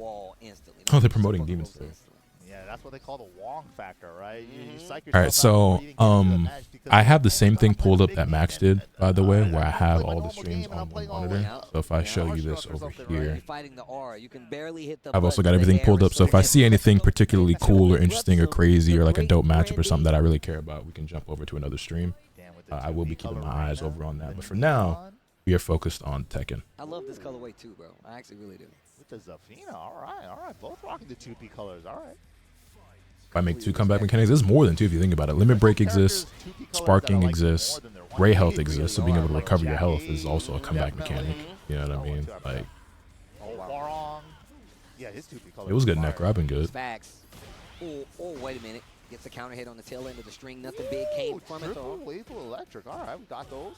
wall instantly. Oh, they're promoting Demon Slayer. Yeah, that's what they call the Wong factor, right? You psych All right, yourself so out before you even get into the match because I have the oh same my thing God, I'm pulled playing up a that big Max game, did, by the way, and where I I'm have playing my all the normal streams game and I'm on one playing all monitor. the way So if I show you Arstrock this or over something, right? here, You're fighting the aura. You can barely hit the I've also got button, everything the pulled air up. So if is I see anything particularly That's cool or what interesting or Russell, crazy the or like a great dope matchup or something that I Brandy. really care about, we can jump over to another stream. Damn, with the I will be 2B keeping color my eyes Reina, over on that. the But for now, neon we are focused on Tekken. I love this colorway too, bro. I actually really do. with the Zafina. All right. Both rocking the 2B colors. All right. If I make two comeback mechanics, there's more than two if you think about it. Limit Break exists, Sparking exists, Ray Health exists, so being able to recover your health is also a comeback mechanic. You know what I mean? Like, Yeah, his 2B color. it was good Necro. I've been good. Facts. Oh, wait a minute. Gets a counter hit on the tail end of the string. Nothing big came from it Triple though. lethal electric. All right, we got those.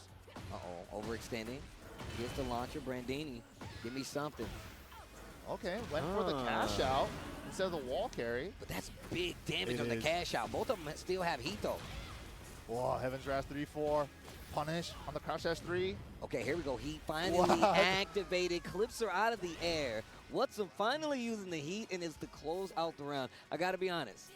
Overextending. Gets the launcher. Brandini. Give me something. Okay, went for the cash out instead of the wall carry. But that's big damage It on the is. cash out. Both of them still have heat though. Whoa, Heaven's Wrath 3-4. Punish on the crouch dash 3. Okay, here we go. Heat finally What? activated. Clips her out of the air. Watson finally using the heat, and it's to close out the round. I got to be honest.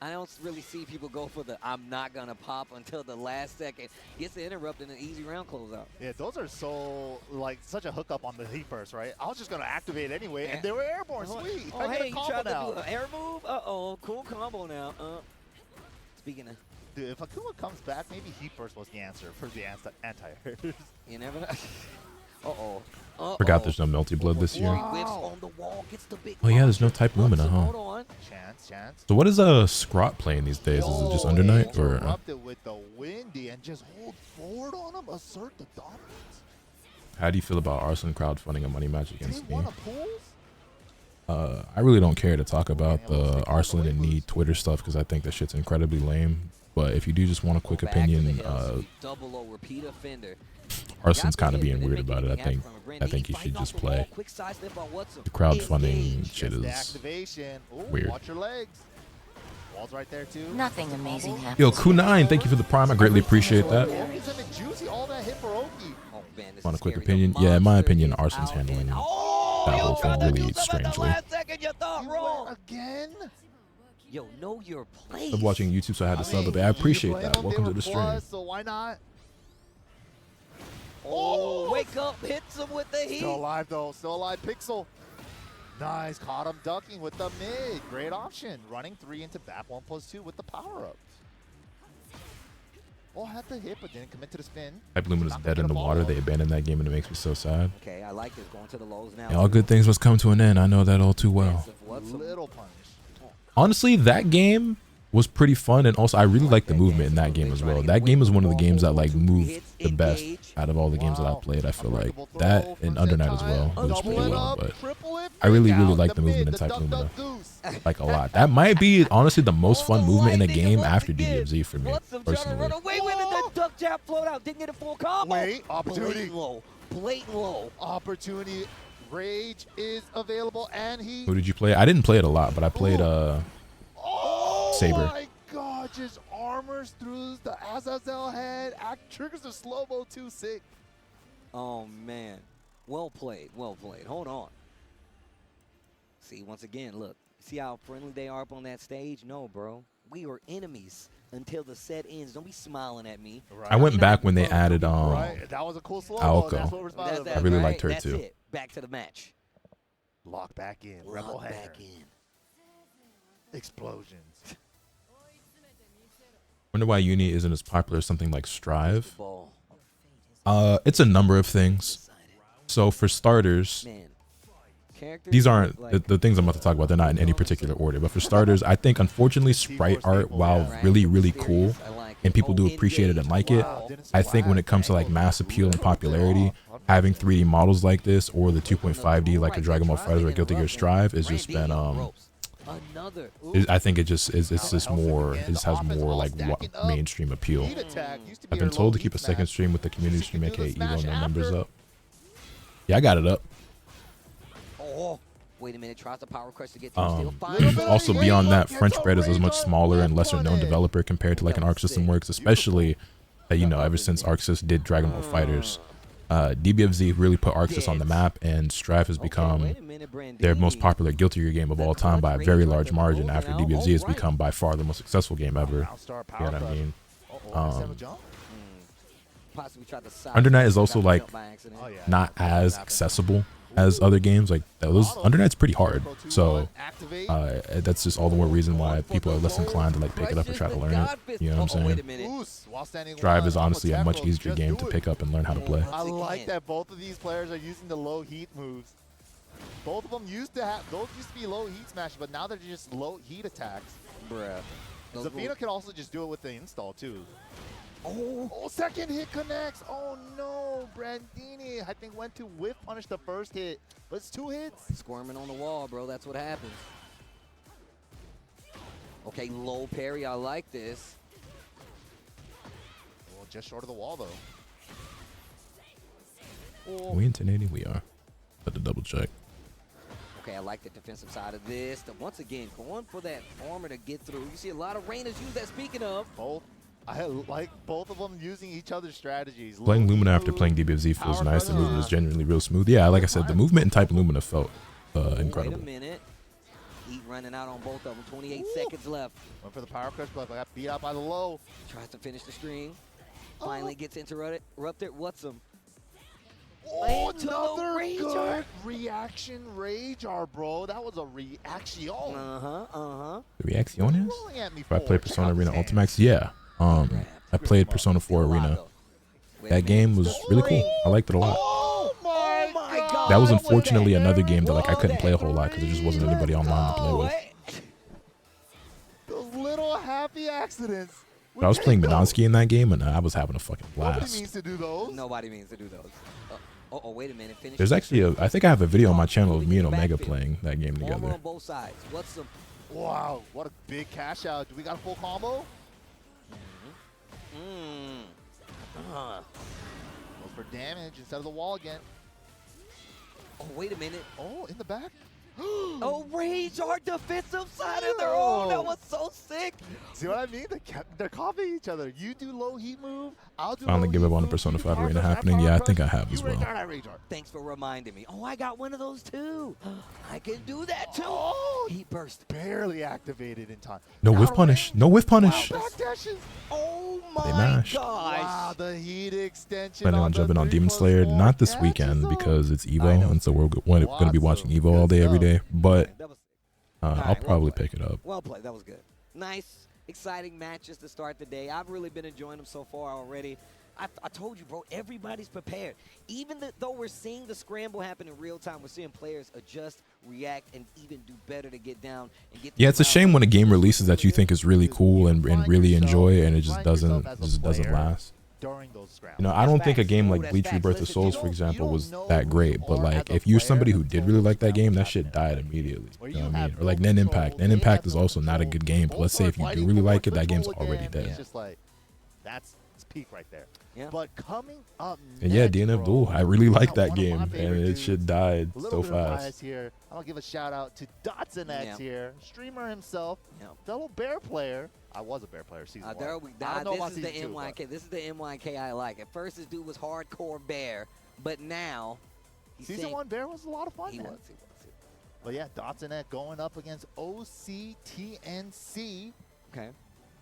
I don't really see people go for the I'm not going to pop until the last second. Gets the interrupt and an easy round closeout. Yeah, those are so, like, such a hookup on the heat burst, right? I was just going to activate anyway, and they were airborne. Sweet. Oh, I get hey, a you combo tried to now. do an air move? Uh-oh, cool combo now. Speaking of, Dude, if Akuma comes back, maybe heat burst was the answer for the anti-airs. you never know. Forgot there's no Melty Blood this year. Whips on the wall, gets the big Oh yeah, there's no launcher. Type Lumina, huh? Hold on. Chance. So what is a Scrot playing these days? Is it just Under Night or? Interrupted with the windy and just hold forward on him, assert the dominance. How do you feel about Arslan crowdfunding a money match against They me? won a pools? I really don't care to talk about the Arslan and Need Twitter stuff because I think that shit's incredibly lame. But if you do just want a quick opinion, Double O repeat offender. Arslan's kind of being weird about it. I think he should just play. The crowdfunding shit is Activation. Ooh, weird. Watch your legs. Wall's right there too. Nothing amazing happens. Yo, Ku9, thank you for the prime. I greatly appreciate that. Juicy, all that hit for Oki. Oh, man, this Want a is quick scary. opinion? The Yeah, in my monster opinion, is Arslan's out handling and- that Oh, whole yo, thing trying to do really something at the strangely. last second, you thought wrong. Again? Yo, know your place. I'm watching YouTube, so I had to sub a bit. I appreciate that. Welcome to the stream. So why not? Oh, wake up, hits him with the heat. Still alive though. Still alive. Pixel. Nice. Caught him ducking with the mid. Great option. Running 3 into BAP 1+2 with the power up. Oh, had the hit, but didn't commit to the spin. Type Lumina's dead in the water. They abandoned that game, and it makes me so sad. Okay, I like this. Going to the lows now. And all good things must come to an end. I know that all too well. Little punish. Honestly, that game was pretty fun, and also I really like the movement in that game as well. That game is one of the games that like moved the best out of all the games that I've played. I feel like that and Under Night as well moves pretty well, but I really like the movement in Type Lumina like a lot. That might be honestly the most fun movement in a game after DBFZ for me personally. Wait, when did that duck jab float out? Didn't get a full combo. Wait, opportunity. Blatant low. Opportunity. Rage is available, and he. Who did you play? I didn't play it a lot, but I played Saber. Oh my god, just armors through the Azazel head. Triggers the slow-mo 2-6. Oh, man. Well played. Well played. Hold on. See, once again, look. See how friendly they are up on that stage? No, bro. We are enemies until the set ends. Don't be smiling at me. Right. I went back when they added Right. That was a cool slow-mo. Aoko. That's what we're supposed to I really liked her That's too. It. Back to the match. Lock back in. Rebel Lock hair. back in. Explosions. Wonder why Uni isn't as popular as something like Strive. Ball. It's a number of things. So for starters, Man. these aren't the things I'm about to talk about. They're not in any particular order. But for starters, I think unfortunately sprite art, while really cool, and people do appreciate it and like it, I think when it comes to like mass appeal and popularity, having 3D models like this or the 2.5D like a Dragon Ball FighterZ or Guilty Gear Strive has just been I think it just is. It's just more. It just has more like mainstream appeal. I've been told to keep a second stream with the community stream, aka Evo, no numbers up. Yeah, I got it up. Oh, wait a minute. Tries the power crush to get through. Still Also, beyond that, French Bread is a much smaller and lesser known developer compared to like an Arc System Works, especially you know, ever since Arc System did Dragon Ball Fighters. DBFZ really put Arxis on the map, and Strife has become their most popular Guilty Gear game of all time by a very large margin after DBFZ has become by far the most successful game ever. You know what I mean? Under Night is also like not as accessible as other games. Like Under Night's pretty hard, so that's just all the more reason why people are less inclined to like pick it up and try to learn it. You know what I'm saying? Drive is honestly a much easier game to pick up and learn how to play. I like that both of these players are using the low heat moves. Both of them used to be low heat smash, but now they're just low heat attacks. Bruh. Zafino can also just do it with the install too. Oh, second hit connects. Oh no, Brandini, I think went to whiff punish the first hit, but it's 2 hits. Squirming on the wall, bro. That's what happens. Okay, low parry. I like this. Well, just short of the wall though. Are we in 1080? We are. Had to double check. Okay, I like the defensive side of this. Once again, going for that armor to get through. You see a lot of Reinas use that. Speaking of. I like both of them using each other's strategies. Playing Lumina after playing DBFZ feels nice. The movement is genuinely real smooth. Yeah, like I said, the movement in Type Lumina felt incredible. Wait a minute. Heat running out on both of them. 28 seconds left. Went for the power crush, but I got beat out by the low. Tries to finish the string. Finally gets interrupted. What's him? Oh, another good reaction Ragear, bro. That was a reaction. The reaction is? If I play Persona Arena Ultimax, yeah. I played Persona 4 Arena. That game was really cool. I liked it a lot. Oh my God. That was unfortunately another game that like I couldn't play a whole lot because there just wasn't anybody online to play with. Those little happy accidents. But I was playing Midansky in that game, and I was having a fucking blast. Nobody means to do those. Nobody means to do those. Oh, wait a minute. There's actually I think I have a video on my channel of me and Omega playing that game together. On both sides. Wow, what a big cash out. Do we got a full combo? Goes for damage instead of the wall again. Oh, wait a minute. Oh, in the back. Oh, Ragear defensive side of their own. That was so sick. See what I mean? They're copying each other. You do low heat move. I'll do finally give up on the Persona 5 Arena happening. Yeah, I think I have as well. Thanks for reminding me. Oh, I got one of those too. I can do that too. Oh, he burst. Barely activated in time. No whiff punish. No whiff punish. Wow, backdashes. Oh my They mashed. gosh. Wow, the heat extension. Planning on jumping on Demon Slayer. Not this weekend because it's Evo, and so we're going to be watching Evo all day, every day. But I'll probably pick it up. Well played. That was good. Nice, exciting matches to start the day. I've really been enjoying them so far already. I told you, bro, everybody's prepared. Even though we're seeing the scramble happen in real time, we're seeing players adjust, react, and even do better to get down and get. Yeah, it's a shame when a game releases that you think is really cool and really enjoy, and it just doesn't last. During those scrambles. You know, I don't think a game like Bleach Rebirth of Souls, for example, was that great. But like, if you're somebody who did really like that game, that shit died immediately. You know what I mean? Or like Nen Impact. Nen Impact is also not a good game. But let's say if you do really like it, that game's already dead. It's just like, that's peak right there. Yeah. But coming up next, And yeah, DNF Duel, I really like that game, and it dudes. shit died so fast. Here. I'll give a shout out to Dotson X here, streamer himself, fellow Bear player. I was a Bear player season 1. There we die. This is the NYK. This is the NYK I like. At first, this dude was hardcore Bear, but now season 1 Bear was a lot of fun. He man. was. But yeah, Dotson X going up against OCTNC. Okay.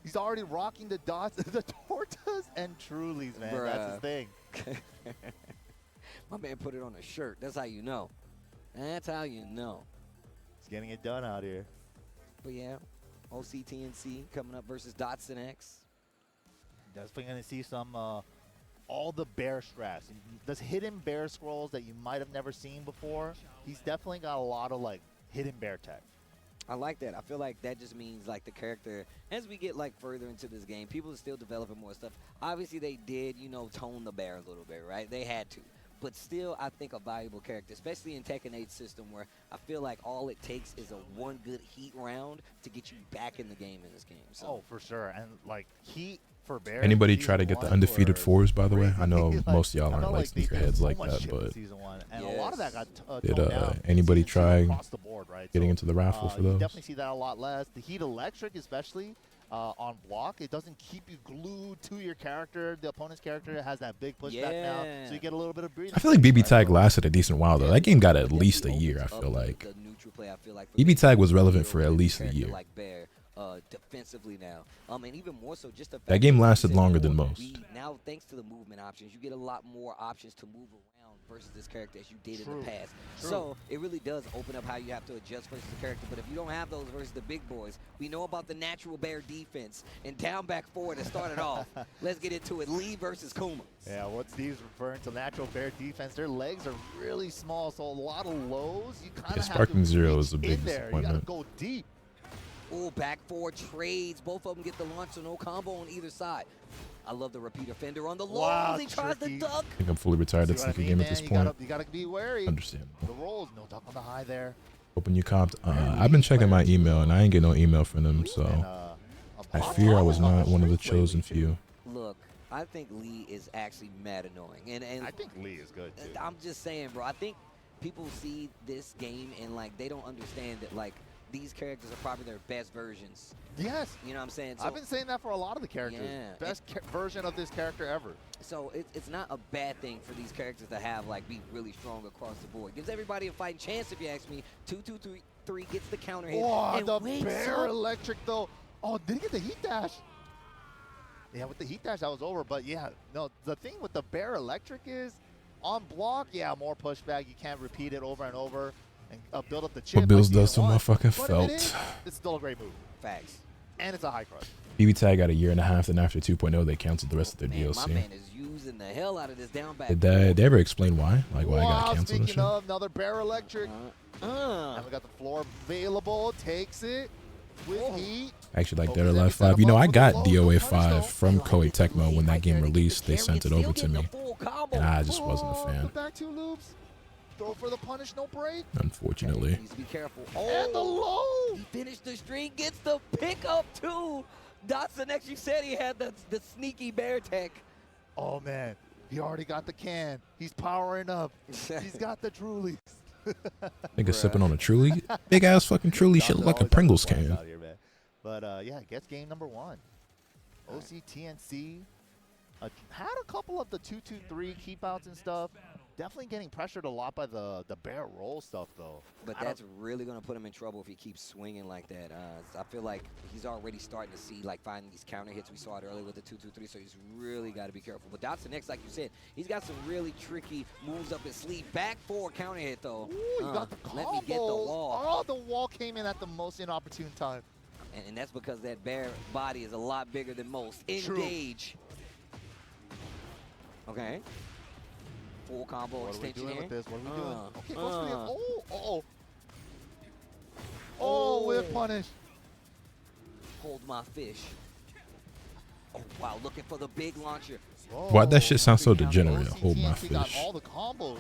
He's already rocking the dots, the tortas and Trulies, man. Bruh. That's his thing. My man put it on a shirt. That's how you know. That's how you know. He's getting it done out here. But yeah, OCTNC coming up versus Dotson X. Definitely going to see some all the bear strats. Those hidden bear scrolls that you might have never seen before. He's definitely got a lot of like hidden bear tech. I like that. I feel like that just means like the character, as we get like further into this game, people are still developing more stuff. Obviously they did, you know, tone the bear a little bit, right? They had to. But still, I think a valuable character, especially in Tekken 8 system where I feel like all it takes is a one good heat round to get you back in the game in this game. So. Oh, for sure. And like heat for bear. Anybody try to get the undefeated 4s, by the way? I know most of y'all aren't like sneakerheads like that, but and a lot of that got did anybody try across the board, right? getting into the raffle for those? You definitely see that a lot less. The heat electric especially. on block. It doesn't keep you glued to your character. The opponent's character has that big pushback now, so you get a little bit of breathing. I feel like BB Tag lasted a decent while though. That game got at least a year. I feel like BB Tag was relevant for at least a year. Defensively now, and even more so, just the fact That game lasted longer than most. Now, thanks to the movement options, you get a lot more options to move around versus this character as you did in the past. So it really does open up how you have to adjust versus the character. But if you don't have those versus the big boys, we know about the natural bear defense and down back forward to start it off. Let's get into it. Lee versus Kuma. Yeah, what Steve's referring to, natural bear defense. Their legs are really small, so a lot of lows. You kind of have Sparking to Zero reach is a big in there. You disappointment. gotta go deep. Ooh, back forward trades. Both of them get the launch, so no combo on either side. I love the repeater fender on the lows. Wow, He tries to duck. I think I'm fully retired at sneaker game at this point. You gotta be wary. Understandable. The rolls, no duck on the high there. Hoping you comped. I've been checking my email and I ain't get no email from them, so I fear I was not one of the chosen few. Look, I think Lee is actually mad annoying, and I think Lee is good too. I'm just saying, bro. I think people see this game and like they don't understand that like these characters are probably their best versions. Yes. You know what I'm saying? So, I've been saying that for a lot of the characters. Yeah. Best version of this character ever. So it's not a bad thing for these characters to have like be really strong across the board. Gives everybody a fighting chance, if you ask me. 2-2-3 gets the counter hit. Oh, and the wakes bear up. electric though. Oh, did he get the heat dash? Yeah, with the heat dash that was over. But yeah, no, the thing with the bear electric is on block, yeah, more pushback. You can't repeat it over and over and build up the chip. What Bills like does to my fucking felt. It's still a great move. Facts. And it's a high crush. BB Tag got a year and a half, then after 2.0 they canceled the rest of their Man, DLC. my man is using the hell out of this down back. Did they ever explain why? Like why I got canceled and Speaking shit? of, another bear electric. And we got the floor available. Takes it with heat. Actually, like Dead or Alive 5. You know, I got DOA 5 from Koei Tecmo when that game released. They sent it over to me, and I just wasn't a fan. Back two loops. Throw for the punish, no break. Unfortunately. Needs to be careful. And the low. He finished the string, gets the pickup too. Dotson actually said he had the sneaky bear tech. Oh man, he already got the can. He's powering up. He's got the Trulies. Nigga sipping on a Truly. Big ass fucking Truly shit look like a Pringles can. Out here, man. But yeah, gets game number 1. OC TNC had a couple of the 2-2-3 keep outs and stuff. Definitely getting pressured a lot by the bear roll stuff though. But that's really going to put him in trouble if he keeps swinging like that. I feel like he's already starting to see, like, finding these counter hits. We saw it earlier with the 2-2-3, so he's really got to be careful. But Dotson next, like you said, he's got some really tricky moves up his sleeve. Back forward counter hit, though. Ooh, you got the combo. Let me get the wall. Oh, the wall came in at the most inopportune time. And that's because that bear body is a lot bigger than most. Engage. Okay. Full combo extension here. What are we doing with this? What are we doing? Okay, goes for the oh, whip punish. Hold my fish. Oh, wow, looking for the big launcher. Why'd that shit sound so degenerate? Hold my fish. Got all the combos.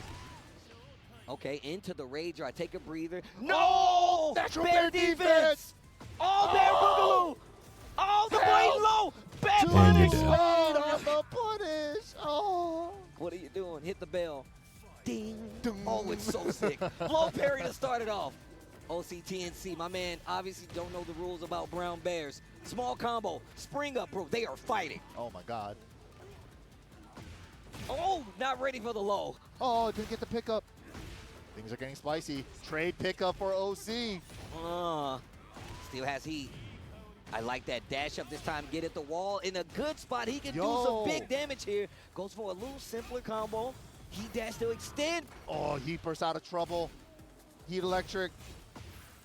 Okay, into the rage. I take a breather. No! Natural bear defense! Oh, bear boogaloo! Oh, the blade low! Bad And you're punish! dead. On the punish! Oh! What are you doing? Hit the bell. Ding. Oh, it's so sick. Low parry to start it off. OCTNC, my man obviously don't know the rules about brown bears. Small combo. Spring up, bro. They are fighting. Oh, my God. Oh, not ready for the low. Oh, didn't get the pickup. Things are getting spicy. Trade pickup for OC. Still has heat. I like that dash up this time. Get at the wall in a good spot. He can do some big damage here. Goes for a little simpler combo. Heat dash to extend. Oh, heat burst out of trouble. Heat electric.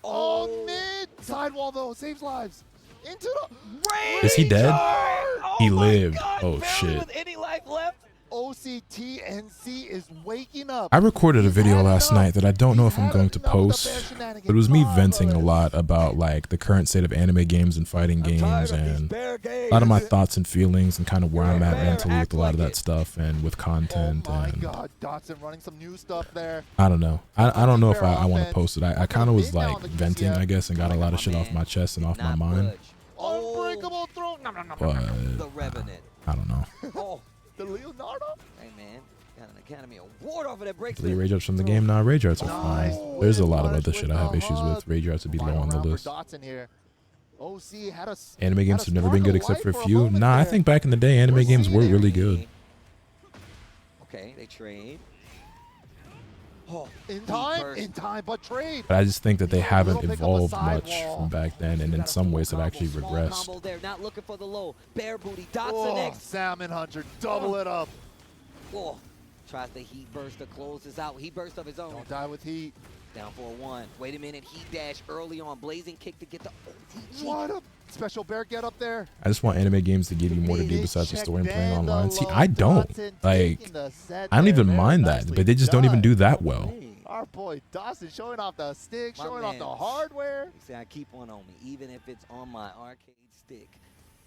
Oh, mid. Sidewall, though. Saves lives. Into the... Rage! Is he dead? Oh He my lived. God, Oh, barely shit. with any life left. OCTNC is waking up. I recorded a video last night that I don't know if I'm going to post, but it was me venting a lot about like the current state of anime games and fighting games and a lot of my thoughts and feelings and kind of where I'm at mentally with a lot of that stuff and with content. Oh my and God, Dotson running some new stuff there. I don't know. I don't know if I want to post it. I kind of was like venting, I guess, and got a lot of shit off my chest and off my mind. Unbreakable throw. No. But The Revenant. I don't know. Oh, The Leonardo? hey man, got an Academy Award over that break. Delete rage arts from the game. Nah, rage arts are fine. There's a lot of other shit I have issues with. Rage arts would be low on the list. Dotson here. OC had a Anime games have never been good except for a few. moment Nah, I there. think back in the day, anime games were really good. Okay, they trade. Oh, In burst. time, but trade. But I just think that they haven't Little pick up a evolved side much wall. from back then, and in some ways have actually Small regressed. combo there, not looking for the low. Bear booty, dots the Oh, next. Salmon Hunter, double it up. Oh, tries the heat burst to close this out. He burst of his own. Don't die with heat. Down for a 1. Wait a minute, heat dash early on. Blazing kick to get the OTG. What a special bear get up there. I just want anime games to give you more to do besides the story and playing online. See, I don't. Like, I don't even mind that, but they just don't even do that well. Our boy Dawson showing off the stick, My showing off man. the hardware. You see, I keep one on me, even if it's on my arcade stick.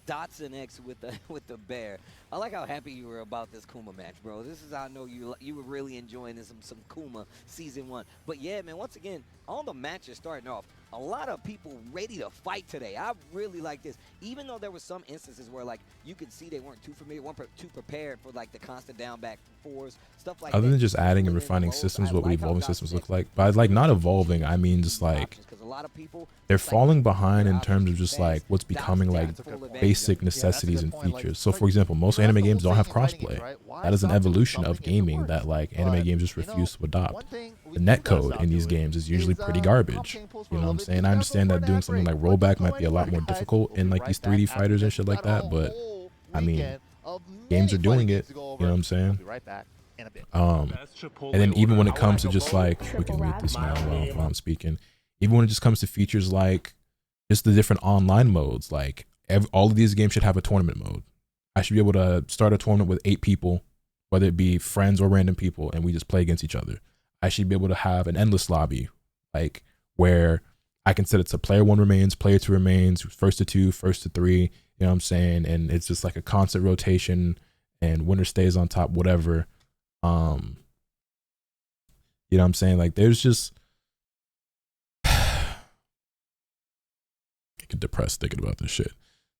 Dotson X with the bear. I like how happy you were about this Kuma match, bro. This is how I know you were really enjoying this, some Kuma season 1. But yeah, man, once again, all the matches starting off, a lot of people ready to fight today. I really like this. Even though there were some instances where like you could see they weren't too familiar, weren't too prepared for like the constant down back fours, stuff like that. Other than just adding and refining systems, what would evolving systems look like? By like not evolving, I mean just like they're falling behind in terms of just like what's becoming like basic necessities and features. So for example, most anime games don't have crossplay. That is an evolution of gaming that like anime games just refuse to adopt. The netcode in these games is usually pretty garbage. You know what I'm saying? I understand that doing something like rollback might be a lot more difficult in like these 3D fighters and shit like that, but I mean, games are doing it. You know what I'm saying? And then even when it comes to just like, we can mute this now while I'm speaking. Even when it just comes to features like just the different online modes, like all of these games should have a tournament mode. I should be able to start a tournament with 8 people, whether it be friends or random people, and we just play against each other. I should be able to have an endless lobby, like where I can set it to player 1 remains, player 2 remains, first to 2, first to 3, you know what I'm saying? And it's just like a constant rotation and winner stays on top, whatever. You know what I'm saying? Like there's just, I get depressed thinking about this shit.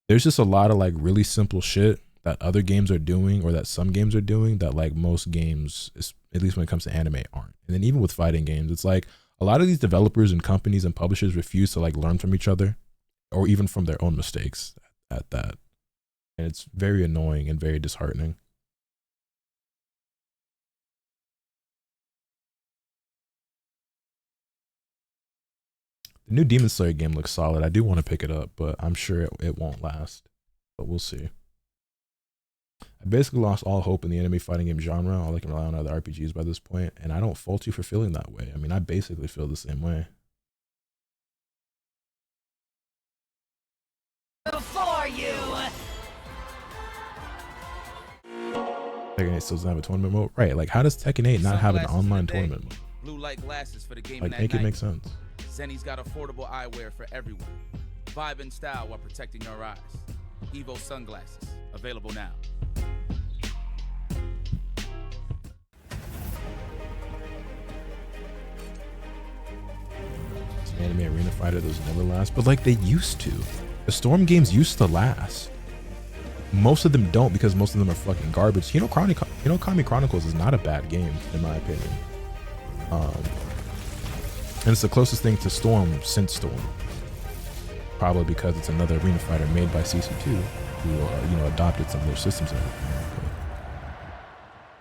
There's just a lot of like really simple shit that other games are doing or that some games are doing that like most games, at least when it comes to anime, aren't. And then even with fighting games, it's like a lot of these developers and companies and publishers refuse to like learn from each other or even from their own mistakes at that. And it's very annoying and very disheartening. The new Demon Slayer game looks solid. I do want to pick it up, but I'm sure it won't last. But we'll see. I basically lost all hope in the anime fighting game genre. All I can rely on are the RPGs by this point, and I don't fault you for feeling that way. I mean, I basically feel the same way. Before you. Tekken 8 still doesn't have a tournament mode, right? Like, how does Tekken 8 not have an online tournament mode? Blue light glasses for the game. Like, make it make sense. Zenny's got affordable eyewear for everyone. Vibe and style while protecting your eyes. Evo sunglasses, available now. It's an anime arena fighter those never last, but like they used to. The Storm games used to last. Most of them don't because most of them are fucking garbage. Kami Chronicles is not a bad game in my opinion. And it's the closest thing to Storm since Storm. Probably because it's another arena fighter made by CC2 who adopted some of their systems and everything.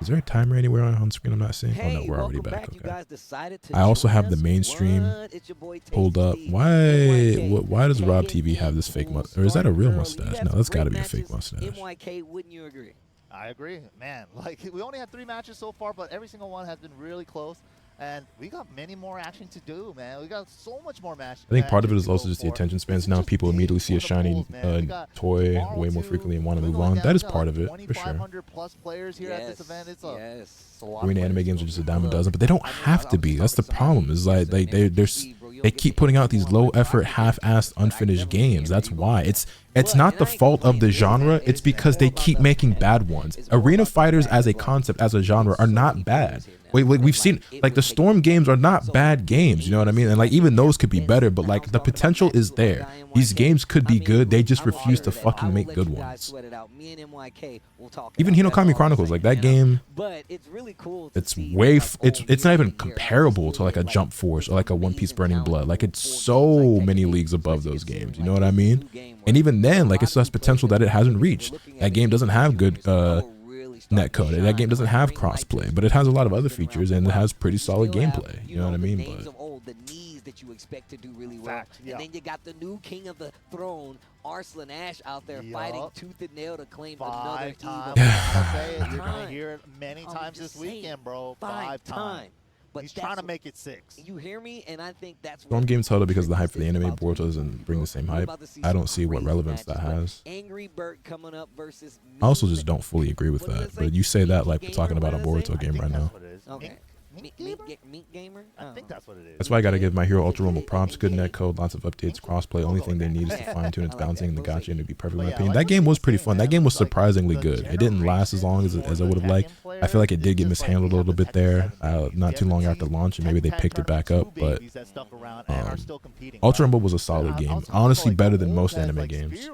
Is there a timer anywhere on screen I'm not seeing? Hey, oh no, we're already back. Okay. You guys decided to I also join have the us. mainstream What? pulled up. Why does Rob TV have this fake mustache? Or is that a real mustache? No, that's got to be a fake mustache. MYK, wouldn't you agree? I agree, man. Like we only had 3 matches so far, but every single one has been really close. And we got many more action to do, man. We got so much more match. I think part of it is also just the attention spans. Now people immediately see a shiny toy way more frequently and want to move on. That is part of it, for sure. 2,500 plus players here at this event. It's a lot. Arena anime games are just a dime a dozen, but they don't have to be. That's the problem. Is like they keep putting out these low effort, half-assed, unfinished games. That's why. It's not the fault of the genre. It's because they keep making bad ones. Arena fighters as a concept, as a genre, are not bad. We've seen like the Storm games are not bad games, you know what I mean? And like even those could be better, but like the potential is there. These games could be good. They just refuse to fucking make good ones. Even Hinokami Chronicles, like that game, it's way it's not even comparable to like a Jump Force or like a One Piece Burning Blade Blood. Like, it's so many leagues above those games. You know what I mean? And even then, like, it still has potential that it hasn't reached. That game doesn't have good netcode. That game doesn't have crossplay, but it has a lot of other features and it has pretty solid gameplay. You know what I mean? But that you expect to do really well. And then you got the new king of the throne, Arslan Ash, out there fighting tooth and nail to claim another Evo. You're going to hear it many times this weekend, bro. 5 times. But he's trying to make it 6. You hear me? And I think that's Storm Game's held up because the hype for the anime. Boruto doesn't bring the same hype. I don't see what relevance that has. Angry Bird coming up versus I also just don't fully agree with that. But you say that like we're talking about a Boruto game right now. Okay. Meat Gamer? I think that's what it is. That's why I gotta give My Hero Ultra Rumble props. Good netcode, lots of updates, crossplay. Only thing they need is to fine tune its bouncing and the gacha, and to be perfect in my opinion. That game was pretty fun. That game was surprisingly good. It didn't last as long as I would have liked. I feel like it did get mishandled a little bit there, not too long after launch, and maybe they picked it back up. But Ultra Rumble was a solid game. Honestly, better than most anime games.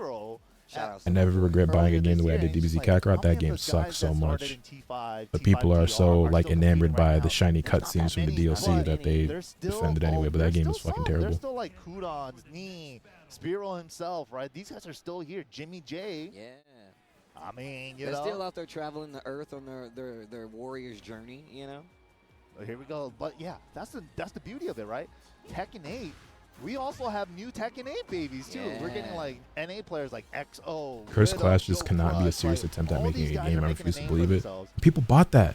I never regret buying a game the way I did DBZ Kakarot. That game sucks so much. But people are so like enamored by the shiny cutscenes from the DLC that they defend it anyway. But that game is fucking terrible. There's still like Kudon's, Knee, Spiro himself, right? These guys are still here. Jimmy J. Yeah. I mean, they're still out there traveling the earth on their warrior's journey, you know? Here we go. But yeah, that's the beauty of it, right? Tekken 8. We also have new Tekken 8 babies too. We're getting like NA players like XO. Curse Clash just cannot be a serious attempt at making a game. I refuse to believe it. People bought that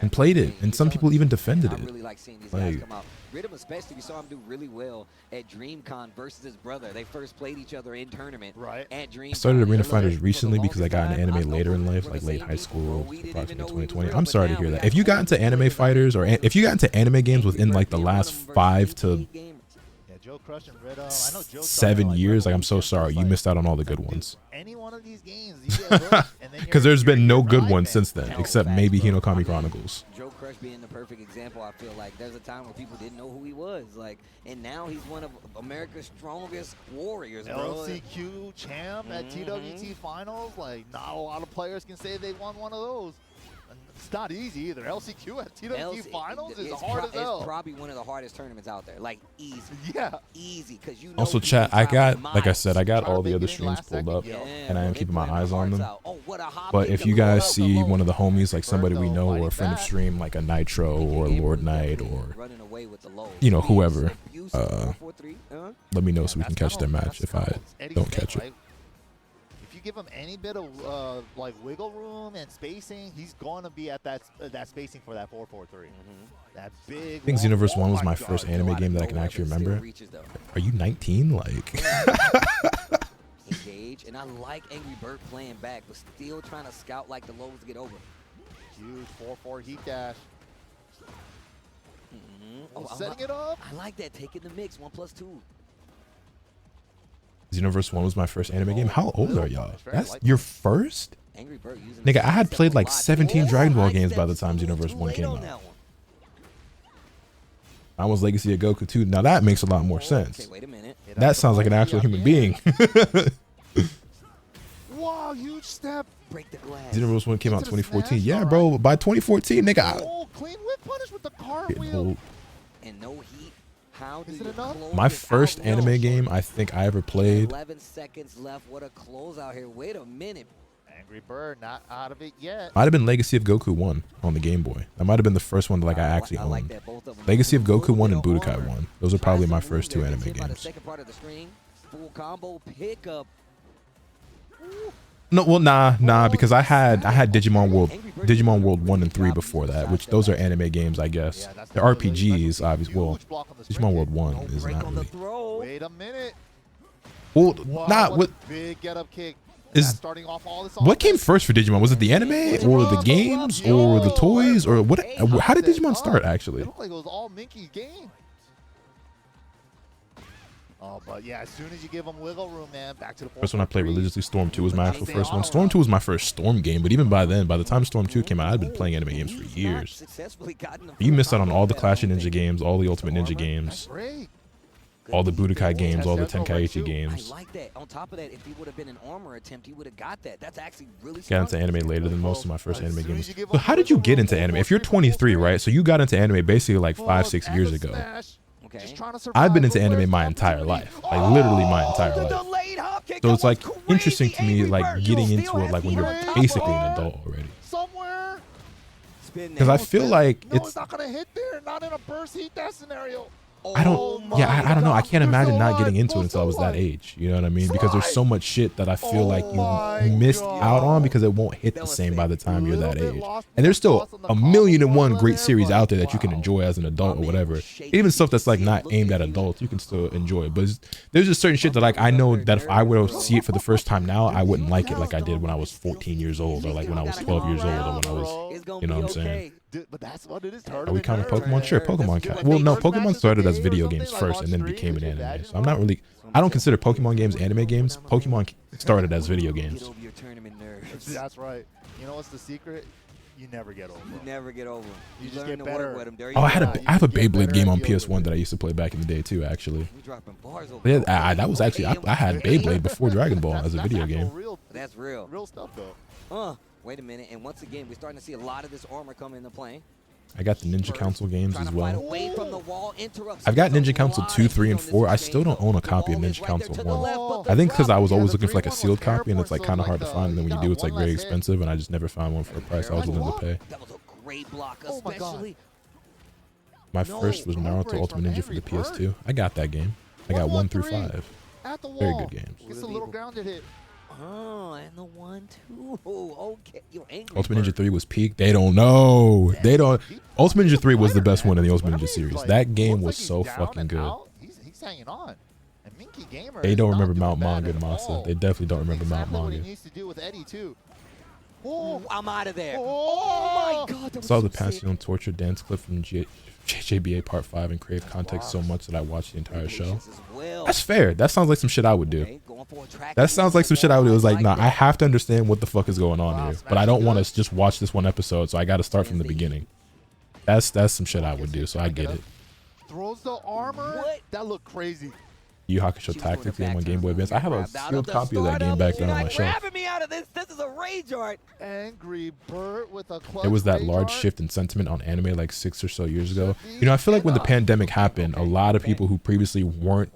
and played it, and some people even defended it. I really like seeing these guys come out. Rhythm especially, we saw him do really well at DreamCon versus his brother. They first played each other in tournament at DreamCon. I started Arena Fighters recently because I got into anime later in life, like late high school, approximately 2020. I'm sorry to hear that. If you got into anime fighters or if you got into anime games within like the last 5 to 7 years, like I'm so sorry, you missed out on all the good ones. Any one of these games, because there's been no good ones since then, except maybe Hinokami Chronicles. Joe Crush being the perfect example. I feel like there's a time where people didn't know who he was, like, and now he's one of America's strongest warriors, bro. LCQ champ at TWT finals. Like, not a lot of players can say they won one of those. It's not easy either. LCQ at TWT finals is hard as hell. It's probably one of the hardest tournaments out there. Like, easy. Yeah. Easy, because you know. Also, chat, I got, like I said, I got all the other streams pulled up, and I am keeping my eyes on them. But if you guys see one of the homies, like somebody we know or a friend of stream, like a Nitro or Lord Knight or, you know, whoever, let me know so we can catch their match if I don't catch it. Give him any bit of like wiggle room and spacing, he's going to be at that spacing for that 4-4-3. That big. I think Xenoverse 1 was my first anime game that I can actually remember. Are you 19? Like. Engage, and I like Angry Bird playing back, but still trying to scout like the lows to get over. Huge 4-4 heat dash. Setting it up. I like that. Taking the mix 1+2. Xenoverse 1 was my first anime game. How old are y'all? That's your first? Angry Bird using Nigga, I had played like 17 Dragon Ball games by the time Xenoverse 1 came out. I was Legacy of Goku too. Now that makes a lot more sense. Okay, wait a minute. That sounds like an actual human being. Wow, huge step. Break the glass. Xenoverse 1 came out in 2014. Yeah, bro. By 2014, nigga. Clean whip punish with the cartwheel. And no heat. How do you close my first anime game I think I ever played. 11 seconds left. What a close out here. Wait a minute. Angry Bird not out of it yet. Might have been Legacy of Goku 1 on the Game Boy. That might have been the first one that like I actually owned. Legacy of Goku 1 and Budokai 1. Those are probably my first 2 anime games. Second part of the screen. Full combo pickup. No, well, nah, because I had Digimon World 1 and 3 before that, which those are anime games, I guess. They're RPGs, obviously. Well, Digimon World 1 is not really. Wait a minute. Well, not what. Big get up kick. What came first for Digimon? Was it the anime or the games or the toys or what? How did Digimon start actually? It looked like it was all Minky's game. Oh, but yeah, as soon as you give them wiggle room, man, back to the first one I played religiously. Storm 2 was my actual first one. Storm 2 was my first Storm game, but even by then, by the time Storm 2 came out, I'd been playing anime games for years. You missed out on all the Clash of Ninja games, all the Ultimate Ninja games, all the Budokai games, all the Tenkaichi games. I like that. On top of that, if he would have been an armor attempt, he would have got that. That's actually really got into anime later than most of my first anime games. So how did you get into anime? If you're 23, right? So you got into anime basically like 5-6 years ago. Okay. Just trying to survive. I've been into anime my entire life, like literally my entire life. So it's like interesting to me, like getting into it like when you're basically an adult already. Somewhere. Because I feel like No, it's not gonna hit there. Not in a burst heat that scenario. I don't know. I can't imagine not getting into it until I was that age. You know what I mean? Because there's so much shit that I feel like you missed out on because it won't hit the same by the time you're that age. And there's still a million and one great series out there that you can enjoy as an adult or whatever. Even stuff that's like not aimed at adults, you can still enjoy it. But there's just certain shit that like I know that if I were to see it for the first time now, I wouldn't like it like I did when I was 14 years old or like when I was 12 years old or when I was, you know what I'm saying? Dude, but that's what it is. Are we counting Pokemon? Sure, Pokemon. Well, no, Pokemon started as video games first and then became an anime. So I'm not really, I don't consider Pokemon games anime games. Pokemon started as video games. That's right. You know what's the secret? You never get over them. You never get over them. You just get better. Oh, I have a Beyblade game on PS1 that I used to play back in the day too, actually. Yeah, that was actually, I had Beyblade before Dragon Ball as a video game. That's real. Real stuff though. Wait a minute, and once again, we're starting to see a lot of this armor come into play. I got the Ninja Council games as well. I've got I've Ninja Council 2, 3, and 4. I still don't own a copy of Ninja Council 1. I think because I was always looking for like a sealed copy and it's like kind of hard to find. And then when you do, it's like very expensive and I just never found one for a price I was willing to pay. That was a great block, especially. My first was Naruto Ultimate Ninja for the PS2. I got that game. I got 1 through 5. Very good games. It's a little grounded hit. Oh, and the 1, 2. Okay. Ultimate Ninja 3 was peak. They don't know. They don't. Ultimate Ninja 3 was the best one in the Ultimate Ninja series. That game was so fucking good. He's hanging on. And Minky Gamer they don't remember Mount Manga and Masa. They definitely don't remember Mount Manga. What he needs to do with Eddie too. I'm out of there. Oh my God. Saw the Passion Torture dance clip from JJBA Part 5 and craved context so much that I watched the entire show. That's fair. That sounds like some shit I would do. That sounds like some shit I would do. It was like, nah, I have to understand what the fuck is going on here. But I don't want to just watch this one episode, so I got to start from the beginning. That's some shit I would do, so I get it. Throws the armor? That looked crazy. Yu Hakusho Tactics game on Game Boy Advance. I have a sealed copy of that game back there on my shelf. This is a rage art. Angry Bird with a It was that large shift in sentiment on anime like 6 or so years ago. You know, I feel like when the pandemic happened, a lot of people who previously weren't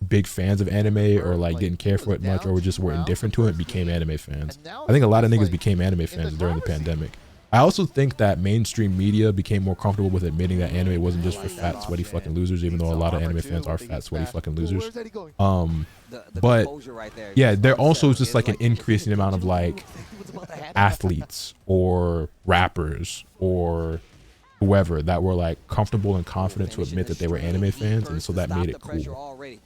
big fans of anime or like didn't care for it much or just were indifferent to it became anime fans. I think a lot of niggas became anime fans during the pandemic. I also think that mainstream media became more comfortable with admitting that anime wasn't just for fat, sweaty fucking losers, even though a lot of anime fans are fat, sweaty fucking losers. But yeah, there also is just like an increasing amount of like athletes or rappers or whoever that were like comfortable and confident to admit that they were anime fans, and so that made it cool.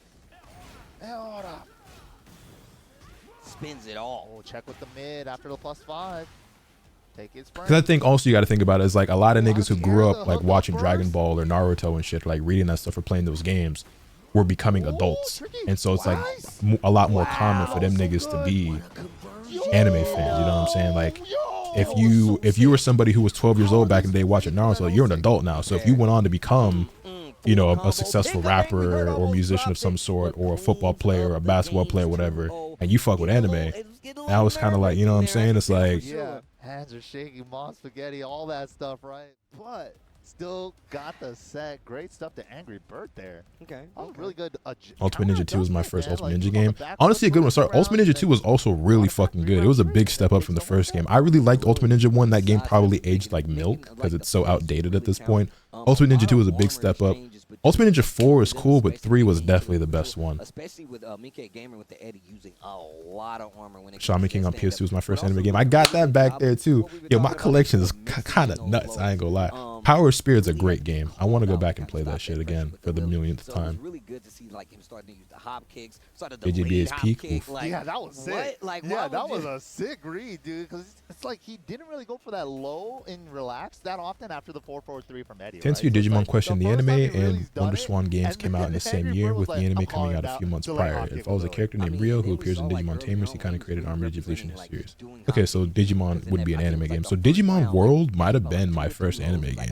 Spins it all. Check with the mid after the +5. Because I think also you got to think about it is like a lot of niggas who grew up like watching Dragon Ball or Naruto and shit, like reading that stuff or playing those games, were becoming adults, and so it's like a lot more common for them niggas to be anime fans. You know what I'm saying? Like if you were somebody who was 12 years old back in the day watching Naruto, you're an adult now. So if you went on to become, you know, a successful rapper or musician of some sort, or a football player or a basketball player, whatever, and you fuck with anime, now it's kind of like, you know what I'm saying? It's like, hands are shaking, mom spaghetti, all that stuff, right? But still got the set. Great stuff to Angry Bird there. Okay. Really good. Ultimate Ninja 2 was my first Ultimate Ninja game. Honestly, a good one. Sorry, Ultimate Ninja 2 was also really fucking good. It was a big step up from the first game. I really liked Ultimate Ninja 1. That game probably aged like milk because it's so outdated at this point. Ultimate Ninja 2 was a big step up. Ultimate Ninja 4 is cool, but 3 was definitely the best one. Especially with Minky Gamer with the Eddie using a lot of armor when it Shaman King on PS2 was my first anime game. I got that back there too. Yo, my collection is kind of nuts. I ain't gonna lie. Power of Spirit's a great game. I want to go back and play that shit again for the millionth time. It's really good to see like him starting to use the hop kicks. JJBA's peak. Yeah, that was sick. Yeah, that was a sick read, dude. Because it's like he didn't really go for that low and relax that often after the 4-4-3 from Eddie. To answer your Digimon question, the anime and Wonder Swan games came out in the same year, with the anime coming out a few months prior. It follows a character named Rio who appears in Digimon Tamers. He kind of created Armored Evolution in his series. Okay, so Digimon wouldn't be an anime game. So Digimon World might have been my first anime game.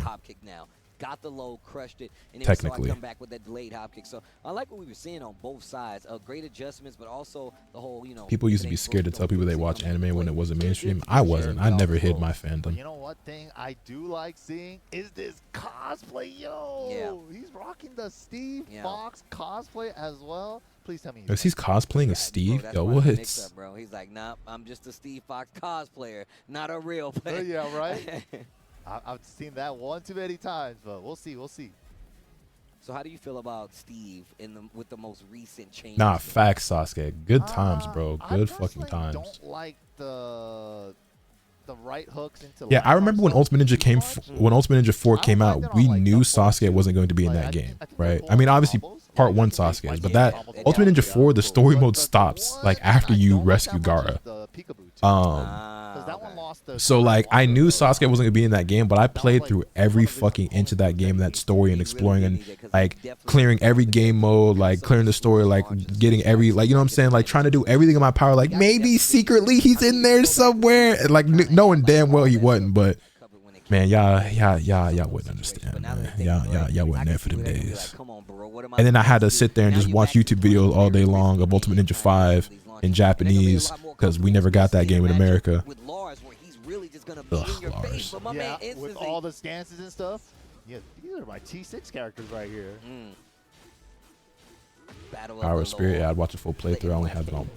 got the low, crushed it, and then Technically. we saw it come back with that delayed hop kick. So I like what we were seeing on both sides. Great adjustments, but also the whole, you know. People used to be scared to tell people they watch anime when it wasn't mainstream. I wasn't. I never hid my fandom. You know what thing I do like seeing is this cosplay, yo. Yeah. He's rocking the Steve Fox cosplay as well. Please tell me. He's cosplaying as Steve? Bro, Yo, what? what? Bro. He's like, nah, I'm just a Steve Fox cosplayer, not a real player. Yeah, right? I've seen that one too many times, but we'll see. We'll see. So how do you feel about Steve with the most recent changes? Nah, facts, Sasuke. Good times, bro. Good fucking times. I don't like the right hooks into. Yeah, I remember when Ultimate Ninja 4 came out, we knew Sasuke wasn't going to be in that game, right? I mean, obviously, part 1 Sasuke is, but that Ultimate Ninja 4, the story mode stops like after you rescue Gaara. So like I knew Sasuke wasn't gonna be in that game, but I played through every fucking inch of that game, that story, and exploring and like clearing every game mode, like clearing the story, like getting every, like, you know what I'm saying, like trying to do everything in my power, like maybe secretly he's in there somewhere, and like knowing damn well he wasn't, but man, y'all wouldn't understand, man. Y'all wasn't there for them days. And then I had to sit there and just watch YouTube videos all day long of Ultimate Ninja 5 in Japanese because we never got that game in America. Ugh, Lars. Yeah, with all the stances and stuff. Yeah, these are my T6 characters right here. Power of Spirit, yeah, I'd watch a full playthrough. I only have it on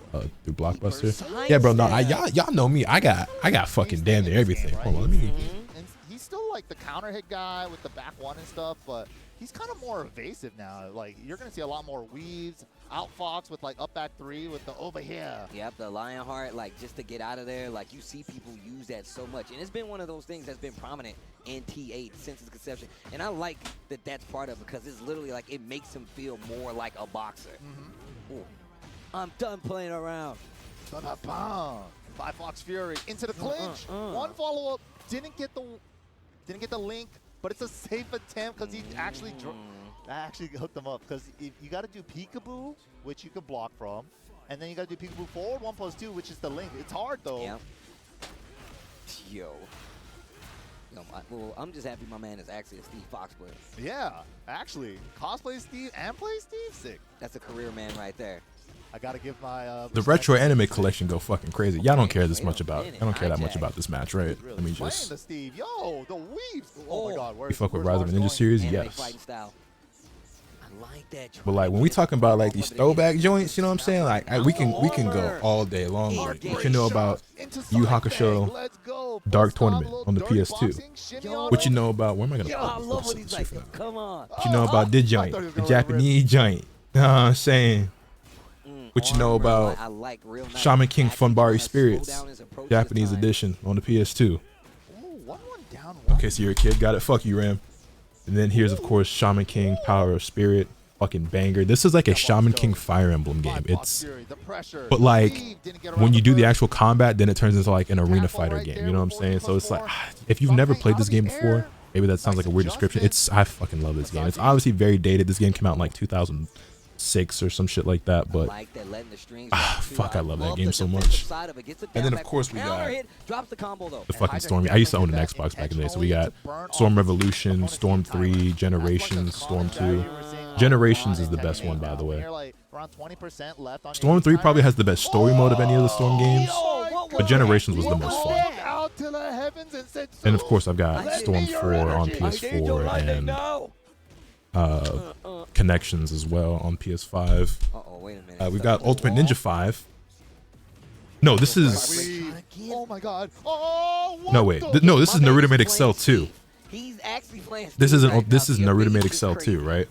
through Blockbuster. Yeah, bro, no, y'all know me. I got fucking damn near everything. Hold on, let me. And he's still like the counter hit guy with the back one and stuff, but he's kind of more evasive now. Like you're gonna see a lot more weaves, outfox with like up back 3 with the over here. Yep, the Lionheart, like just to get out of there. Like you see people use that so much, and it's been one of those things that's been prominent in T8 since its conception. And I like that that's part of it because it's literally like it makes him feel more like a boxer. Ooh, I'm done playing around. Five Fox Fury into the clinch. One follow up, didn't get the link. But it's a safe attempt because he actually hooked him up. Because you got to do peekaboo, which you can block from, and then you got to do peekaboo forward 1+2, which is the link. It's hard though. Yeah. Yo, well, I'm just happy my man is actually a Steve Fox player. Yeah, actually, cosplay Steve and play Steve, sick. That's a career man right there. I gotta give my the retro anime collection go fucking crazy. Y'all don't care this much about. I don't care that much about this match, right? Let me just. The Steve, yo, the weaves. Oh my God, you fuck with Rise of the Ninja series, yes. I like that. But like when we talking about like these throwback joints, you know what I'm saying? Like we can go all day long. Like, what you know about Yu Hakusho Dark Tournament on the PS2? What you know about? Where am I gonna? I love what he's like. Come on. What you know about this joint, the Japanese joint? You know what I'm saying? What you know about Shaman King Funbari Spirits, Japanese edition on the PS2? Okay, so you're a kid, got it. Fuck you, Ram. And then here's, of course, Shaman King Power of Spirit, fucking banger. This is like a Shaman King Fire Emblem game. But like when you do the actual combat, then it turns into like an arena fighter game. You know what I'm saying? So it's like, if you've never played this game before, maybe that sounds like a weird description. I fucking love this game. It's obviously very dated. This game came out in like 2006 or some shit like that, but fuck, I love that game so much. And then of course we got the fucking Storm. I used to own an Xbox back in the day, so we got Storm Revolution, Storm 3, Generations, Storm 2. Generations is the best one, by the way. Storm 3 probably has the best story mode of any of the Storm games, but Generations was the most fun. And of course I've got Storm 4 on PS4 and Connections as well on PS5. Wait a minute. We've got Ultimate Ninja 5. No, this is. Oh my God. Oh, no wait. No, this is Naruto Made Excel 2. He's actually playing. This is Naruto Made Excel 2, right?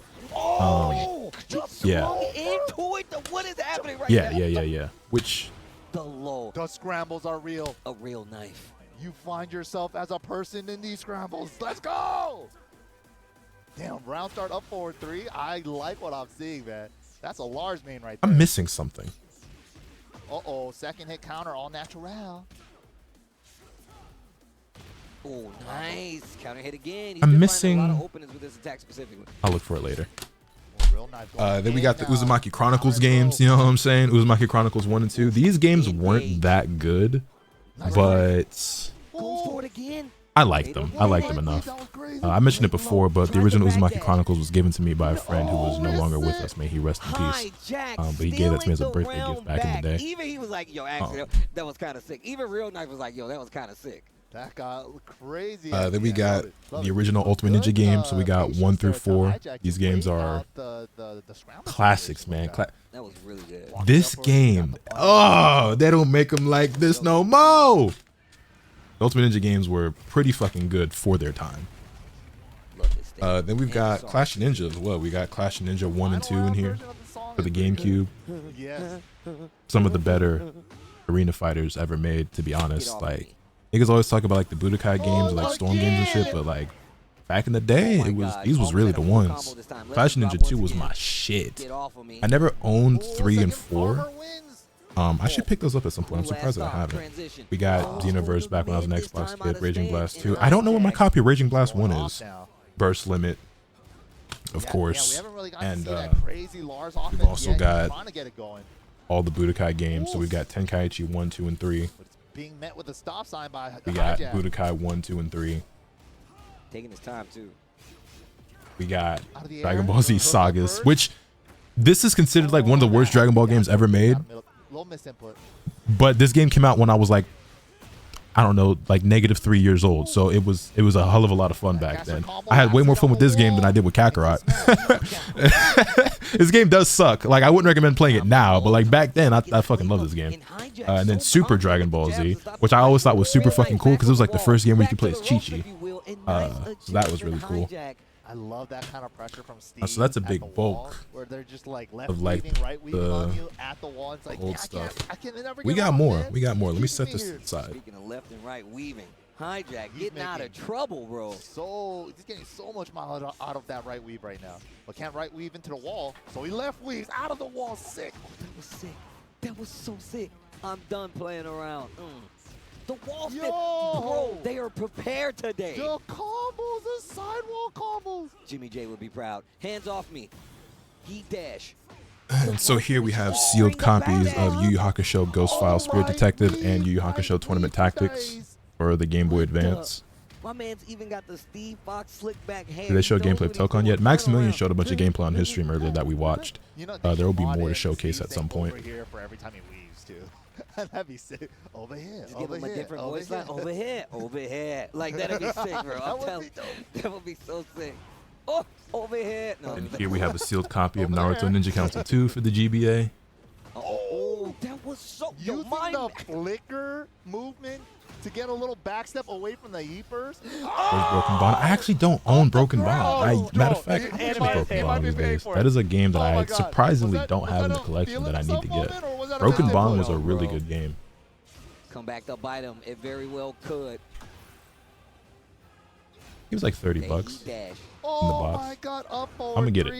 Yeah. What is happening right now? Yeah. Yeah. Which. The scrambles are real. A real knife. You find yourself as a person in these scrambles. Let's go. Damn, round start up forward 3. I like what I'm seeing, man. That's a large main right there. I'm missing something. Uh-oh, second hit counter, all natural. Oh, nice. Counter hit again. I'm missing. A lot of openings with this attack specifically. I'll look for it later. Then we got the Uzumaki Chronicles games, you know what I'm saying? Uzumaki Chronicles 1 and 2. These games weren't that good, but Goes for it again. I liked them. I liked them enough. I mentioned it before, but the original Uzumaki Chronicles was given to me by a friend who was no longer with us. May he rest in peace. But he gave that to me as a birthday gift back in the day. Even he was like, yo, actually, that was kind of sick. Even Real Knife was like, yo, that was kind of sick. That got crazy. Then we got the original Ultimate Ninja games. So we got 1 through 4. These games are classics, man. That was really good. This game, oh, they don't make them like this no more. The Ultimate Ninja games were pretty fucking good for their time. Then we've got Clash of Ninja as well. We got Clash of Ninja 1 and 2 in here for the GameCube. Some of the better arena fighters ever made, to be honest. Like, niggas always talk about like the Budokai games or like Storm games and shit, but like back in the day, these was really the ones. Clash of Ninja 2 was my shit. I never owned 3 and 4. I should pick those up at some point. I'm surprised that I haven't. We got Xenoverse back when I was an Xbox kid. Raging Blast 2. I don't know where my copy of Raging Blast 1 is. Burst Limit, of course. And we've also got all the Budokai games. So we've got Tenkaichi 1, 2, and 3. Being met with a stop sign by we got Budokai 1, 2, and 3. Taking his time too. We got Dragon Ball Z Sagas, which this is considered like one of the worst Dragon Ball games ever made. But this game came out when I was like, I don't know, like -3 years old. So it was a hell of a lot of fun back then. I had way more fun with this game than I did with Kakarot. This game does suck. Like, I wouldn't recommend playing it now, but like back then, I fucking love this game. And then Super Dragon Ball Z, which I always thought was super fucking cool because it was like the first game where you could play as Chi-Chi. So that was really cool. I love that kind of pressure from Steve. So that's a big bulk where they're just like left of like weaving, right weaving on you at the wall. It's like, old stuff. never We get got off, more. man. We got more. Let me set this aside. Speaking of left and right weaving, Hijack getting out of trouble, bro. So he's getting so much mileage out of that right weave right now, but can't right weave into the wall. So he left weaves out of the wall. Sick. That was sick. That was so sick. I'm done playing around. The wall flip, bro, they are prepared today. The combos, the sidewall combos. Jimmy J would be proud. Hands off me. Heat dash. And so here we have sealed copies of Yu Yu Hakusho Ghost File Spirit Detective and Yu Yu Hakusho Tournament Tactics for the Game Boy Advance. My man's even got the Steve Fox slick back hair. Did they show gameplay of Tokon yet? Maximilian showed a bunch of gameplay on his stream earlier that we watched. There will be more to showcase at some point. Over here for every time he weaves too. That'd be sick. Over here. Just give him a different voice line. Over here. Over here. Like, that'd be sick, bro. I'm telling you. That would be so sick. Oh, over here. No, and here we have a sealed copy of Naruto Ninja Council 2 for the GBA. Oh, that was so... Using the flicker movement to get a little backstep away from the Yeepers. There's Broken Bond. I actually don't own Broken Bond. Matter of fact, I play Broken Bond these days. That is a game that I surprisingly don't have in the collection that I need to get. Broken Bond was a really good game. Come back to bite him. It very well could. He was like $30 in the box. My God, I'm gonna get it.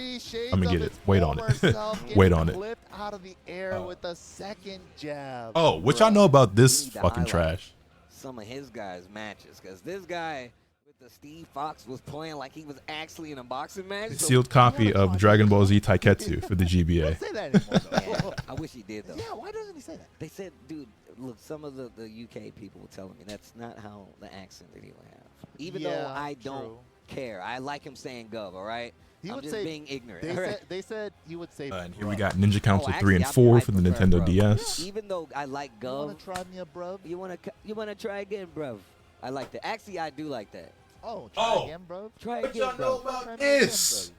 I'm gonna get it. Wait on it. Wait on it. Out of the air with a second jab. Oh, what y'all know about this fucking trash? Some of his guys' matches, because this guy with the Steve Fox was playing like he was actually in a boxing match. Sealed copy of Dragon Ball Z Taiketsu for the GBA. Say that anymore, yeah, I wish he did though. Yeah, why doesn't he say that? They said, dude, look, some of the UK people were telling me that's not how the accent that he would have. Even though I don't care, I like him saying "gov." All right, I'm just being ignorant. They said he would say. And here we got Ninja Council 3 and 4 for the Nintendo DS. Even though I like "gov," you wanna try me, bruv? You wanna try again, bruv? I like that. Actually, I do like that. Oh, try again, bruv. Try again, what y'all know bruv. about this?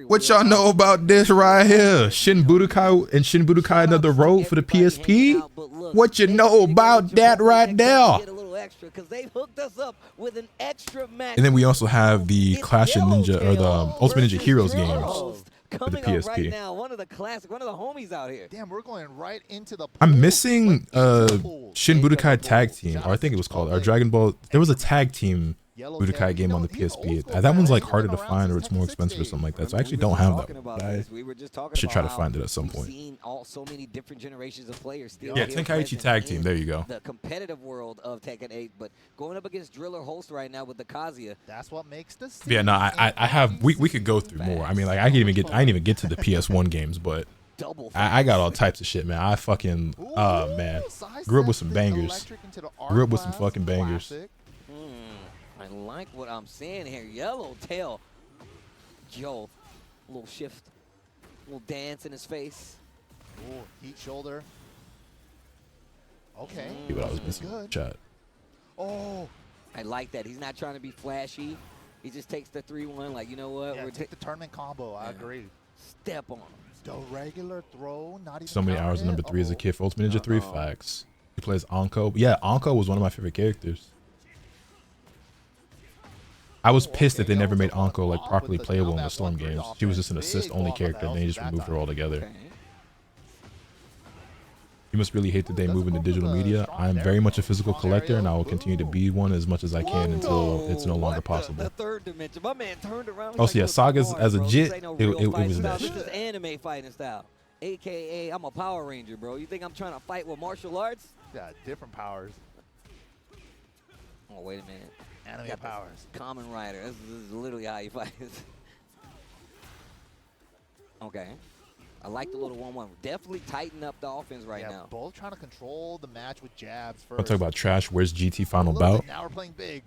What y'all know about this right here? Shin Budokai and Shin Budokai Another Road for the PSP? What you know about that right there? And then we also have the Clash of Ninja, or the Ultimate Ninja Heroes games for the PSP. Right now, one of the classic, one of the homies out here. Damn, we're going right into the. I'm missing Shin Budokai Tag Team, or I think it was called, or Dragon Ball. There was a tag team Budokai game on the PSP. That one's like harder to find, or it's more expensive or something like that. So I actually don't have that one. I should try to find it at some point. So many different generations of players still. Yeah, Tenkaichi Tag Team. There you go. The competitive world of Tekken 8, but going up against Driller Holst right now with the Kazuya. That's what makes the. Yeah, no, I have. We could go through more. I mean, like I didn't even get to the PS1 games, but I got all types of shit, man. I fucking man, grew up with some bangers. Grew up with some fucking bangers. I like what I'm seeing here. Yellowtail. Joe, a little shift, a little dance in his face. Ooh, heat shoulder. Okay. See what I was missing. Good. Chat. Oh. I like that. He's not trying to be flashy. He just takes the 3-1. Like, you know what? Yeah, We're take the tournament combo. I agree. Step on him. The regular throw, not even. So many hours in number 3 as a kid for Ultimate Ninja 3. Facts. He plays Anko. Yeah, Anko was one of my favorite characters. I was pissed that they never made Anko like properly playable in the Storm games. She was just an assist-only character, and they just removed her altogether. Okay. You must really hate that they move into digital media. I am very much a physical collector, and I will continue to be one as much as I can until it's no longer possible. The third dimension. My man turned around. Oh, so yeah, Saga's as a jit, it was that This shit. is anime fighting style. AKA, I'm a Power Ranger, bro. You think I'm trying to fight with martial arts? Yeah, different powers. Oh, wait a minute. Anime Got this powers. Common Rider. This is literally how you fight. Okay. I like the little 1-1. Definitely tighten up the offense right now. Both trying to control the match with jabs first. I'll talk about trash. Where's GT final A little bout? bit, now we're playing big.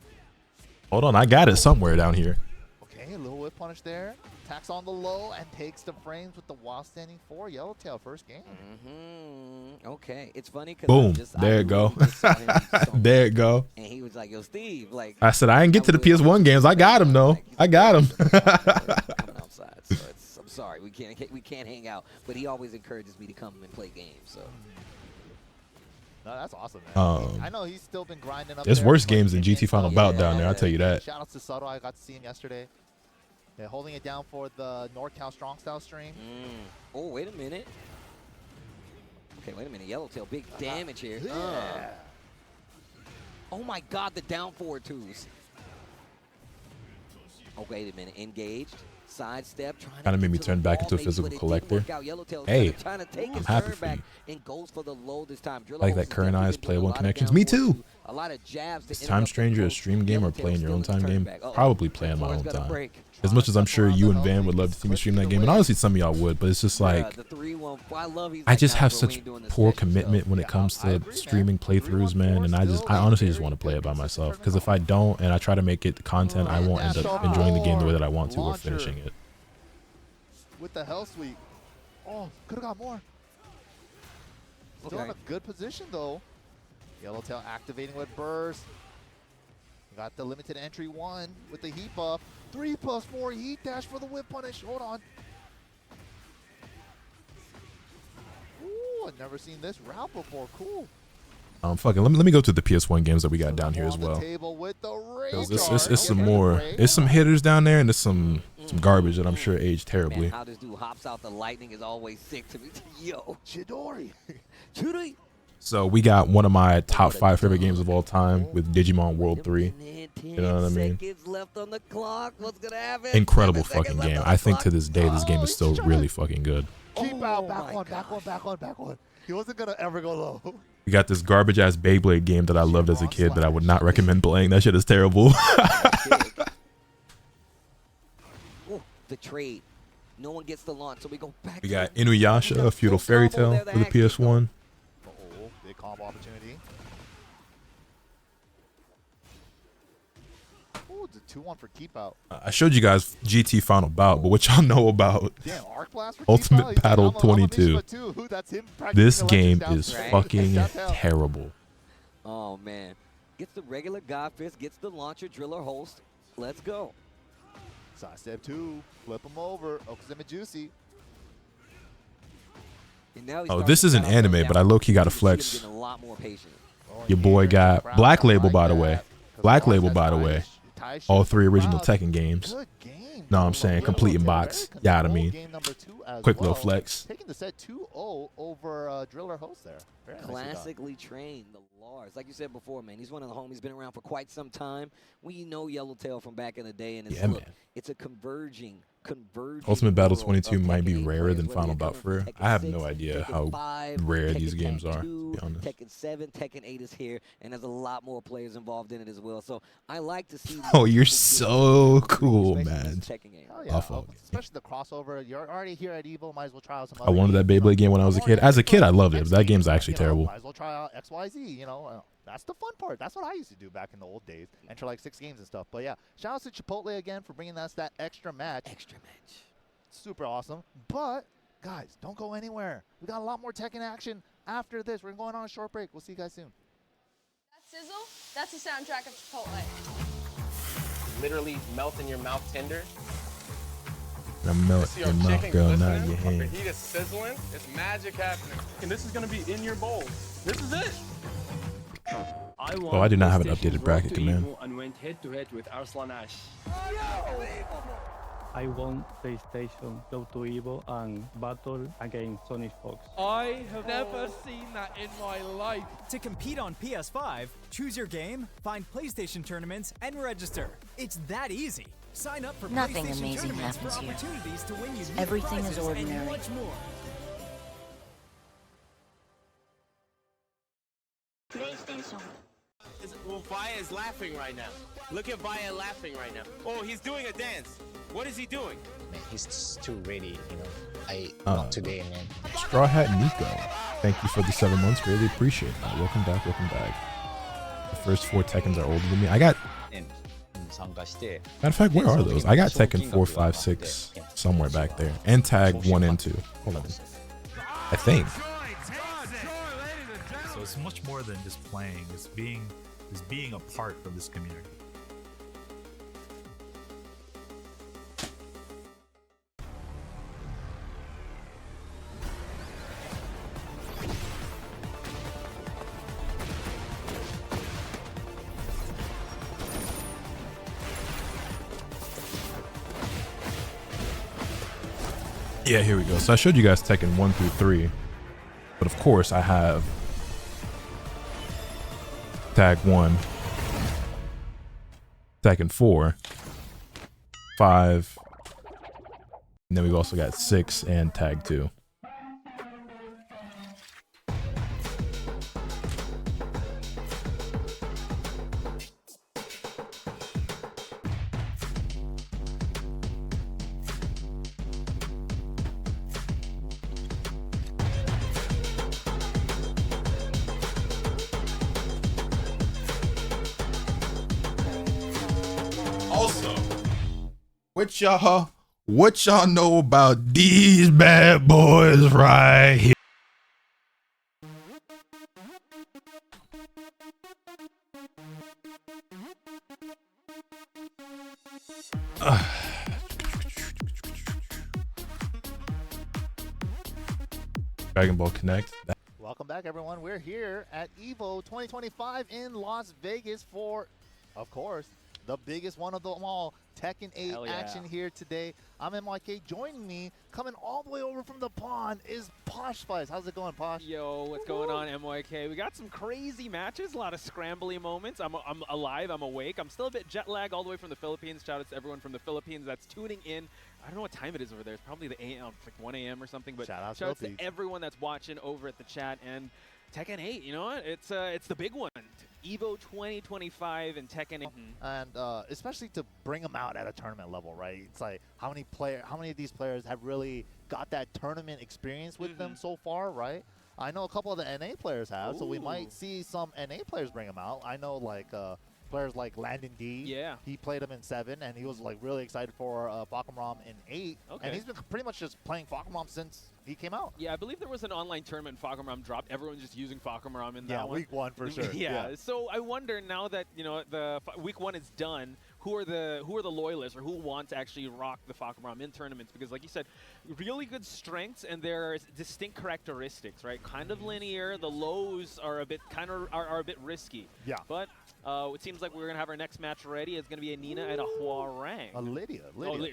Hold on, I got it somewhere down here. Okay, a little whip punish there. Attacks on the low and takes the frames with the while standing 4. Yellowtail first game. Okay. It's funny because Boom. There it go. There it go. And he was like, yo, Steve, like. I said, I didn't get to the PS1 games. I got him, though. I got him. Coming outside, so I'm sorry, we can't hang out. But he always encourages me to come and play games. So. No, that's awesome, man. I know he's still been grinding up. There's there, worse games than GT Final Bout down there. I'll tell you that. Shout out to Subtle. I got to see him yesterday. Yeah, holding it down for the NorCal Strong Style stream. Oh, wait a minute. Okay, wait a minute. Yellowtail, big damage here. Yeah. Oh my God, the down forward twos. Oh, wait a minute. Engaged. Sidestep. Kinda made me turn back into a physical collector. Hey, I'm happy for you. And goes for the low this time. Like that current eyes playable in connections. Me too. A lot of jabs. Is Time Stranger a stream game or playing your own time game? Probably playing my own time. As much as I'm sure you and Van would love to see me stream that game, and honestly some of y'all would, but it's just like, I just have such poor commitment when it comes to streaming playthroughs, man, and I honestly just want to play it by myself, because if I don't and I try to make it content, I won't end up enjoying the game the way that I want to or finishing it. With the Hell Sweep. Oh, could have got more. Still in a good position, though. Yellowtail activating with Burst. Got the limited entry 1 with the heat buff. 3+4 heat dash for the whip punish. Hold on. Ooh, I've never seen this route before. Cool. Fucking let me go to the PS1 games that we got down here as well. It's some more. There's some hitters down there, and there's some garbage that I'm sure aged terribly. Man, how this dude hops out the lightning is always sick to me. Yo, Chidori. Chidori. So we got one of my top 5 favorite games of all time with Digimon World 3. You know what I mean? Left on the clock. What's gonna happen? Incredible fucking game. I think to this day this game is still really fucking good. Keep out, back one. He wasn't gonna ever go low. We got this garbage ass Beyblade game that I loved as a kid that I would not recommend playing. That shit is terrible. Ooh, the trade. No one gets the launch, so we go back. We got Inuyasha, a Feudal Fairy Tale for the PS1. Big combo opportunity. Ooh, it's a 2-1 for keep out. I showed you guys GT Final Bout, but what y'all know about Damn, Arc Blast for Ultimate Battle 22? That's him This game is down. fucking terrible. Oh man, gets the regular God Fist, gets the launcher driller host. Let's go. Side step 2, flip him over. Okazeme Juicy. Oh, this isn't anime, but I low-key got to flex. A lot more patient. Your boy got Black Label, by the way. Black Label, by the way. All 3 original Tekken games. No, I'm saying complete in box. Yeah, I mean. Quick little flex. Taking the set 2-0 over Driller Host there. Very Classically trained, the Lars. Like you said before, man, he's one of the homies, been around for quite some time. We know Yellowtail from back in the day, and it's, yeah, look, man. It's a converging Ultimate Battle 22 might be rarer than Final Bout for real. I have no idea how rare these games are, to be honest. Tekken 7, Tekken 8 is here, and there's a lot more players involved in it as well. So I like to see. Oh, you're so cool, man. Oh, yeah. Especially the crossover. You're already here at Evo. Might as well try out some. I wanted that Beyblade game when I was a kid. As a kid, I loved it. But that game's actually terrible. Might as well try out XYZ, you know. That's the fun part. That's what I used to do back in the old days. Enter like 6 games and stuff. But yeah, shout out to Chipotle again for bringing us that extra match. Super awesome. But guys, don't go anywhere. We got a lot more Tekken action after this. We're going on a short break. We'll see you guys soon. That sizzle, that's the soundtrack of Chipotle. Literally melt in your mouth tender. I'm melting your mouth, girl, not your hand. The heat is sizzling. It's magic happening. And this is gonna be in your bowl. This is it. Oh, I do not have an updated bracket command. And went head to head with Arslan Ash. I want PlayStation, go to Evo and battle against Sonic Fox. I have never seen that in my life. To compete on PS5, choose your game, find PlayStation tournaments, and register. It's that easy. Sign up for Nothing PlayStation amazing tournaments for happens here. opportunities to win unique Everything is prizes ordinary. and much more. PlayStation. Well, Vaya is laughing right now. Look at Vaya laughing right now. Oh, he's doing a dance. What is he doing? Man, he's too ready, you know. Not today, man. Straw Hat Nico, thank you for the 7 months. Really appreciate that. Welcome back, welcome back. The first 4 Tekkens are older than me. I got. Matter of fact, where are those? I got Tekken 4, 5, 6 somewhere back there, and Tag 1 and 2. Hold on. I think. So it's much more than just playing. It's being a part of this community. Yeah, here we go. So I showed you guys Tekken 1 through 3, but of course I have Tag 1, Tekken 4, 5, and then we've also got 6 and Tag 2. Also, what y'all know about these bad boys right here? Dragon Ball Connect. Welcome back, everyone. We're here at Evo 2025 in Las Vegas for, of course, the biggest one of them all, Tekken 8 action here today. I'm MYK. Joining me, coming all the way over from the pond, is Posh Spice. How's it going, Posh? Yo, what's going on, MYK? We got some crazy matches, a lot of scrambly moments. I'm alive, I'm awake. I'm still a bit jet lagged all the way from the Philippines. Shout out to everyone from the Philippines that's tuning in. I don't know what time it is over there. It's probably the AM, like 1 a.m. or something. But shout out to everyone that's watching over at the chat. And Tekken 8, you know what? It's the big one. Evo 2025 and Tekken 8. And especially to bring them out at a tournament level, right? It's like how many of these players have really got that tournament experience with them so far, right? I know a couple of the NA players have, so we might see some NA players bring them out. I know like players like Landon D. Yeah. He played him in 7, and he was like really excited for Fakumram in 8. Okay. And he's been pretty much just playing Fakumram since he came out. Yeah, I believe there was an online tournament Fakumram dropped. Everyone's just using Fakumram in that one. Yeah, week 1 for sure. Yeah. So I wonder now that, you know, the week 1 is done, who are the loyalists or who want to actually rock the Fakumram in tournaments? Because like you said, really good strengths and their distinct characteristics, right? Kind of linear. The lows are a bit are a bit risky. Yeah. But it seems like we're gonna have our next match ready. It's gonna be a Nina and a Huarang. A Lydia.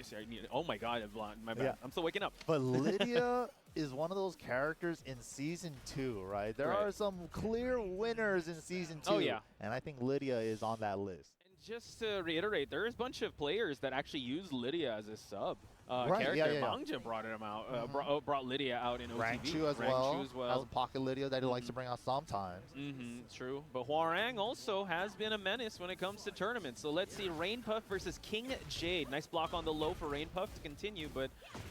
Sorry, Nina. Oh my God, I'm blind. My bad. Yeah. I'm still waking up. But Lydia is one of those characters in Season 2, right? There are some clear winners in Season 2. Oh, yeah. And I think Lydia is on that list. And just to reiterate, there is a bunch of players that actually use Lydia as a sub character. Mangja brought him out, brought Lydia out in OTV. Rangchu as well. Has a pocket Lydia that he likes to bring out sometimes. True. But Huarang also has been a menace when it comes to tournaments. So let's see Rainpuff versus King Jade. Nice block on the low for Rainpuff to continue, but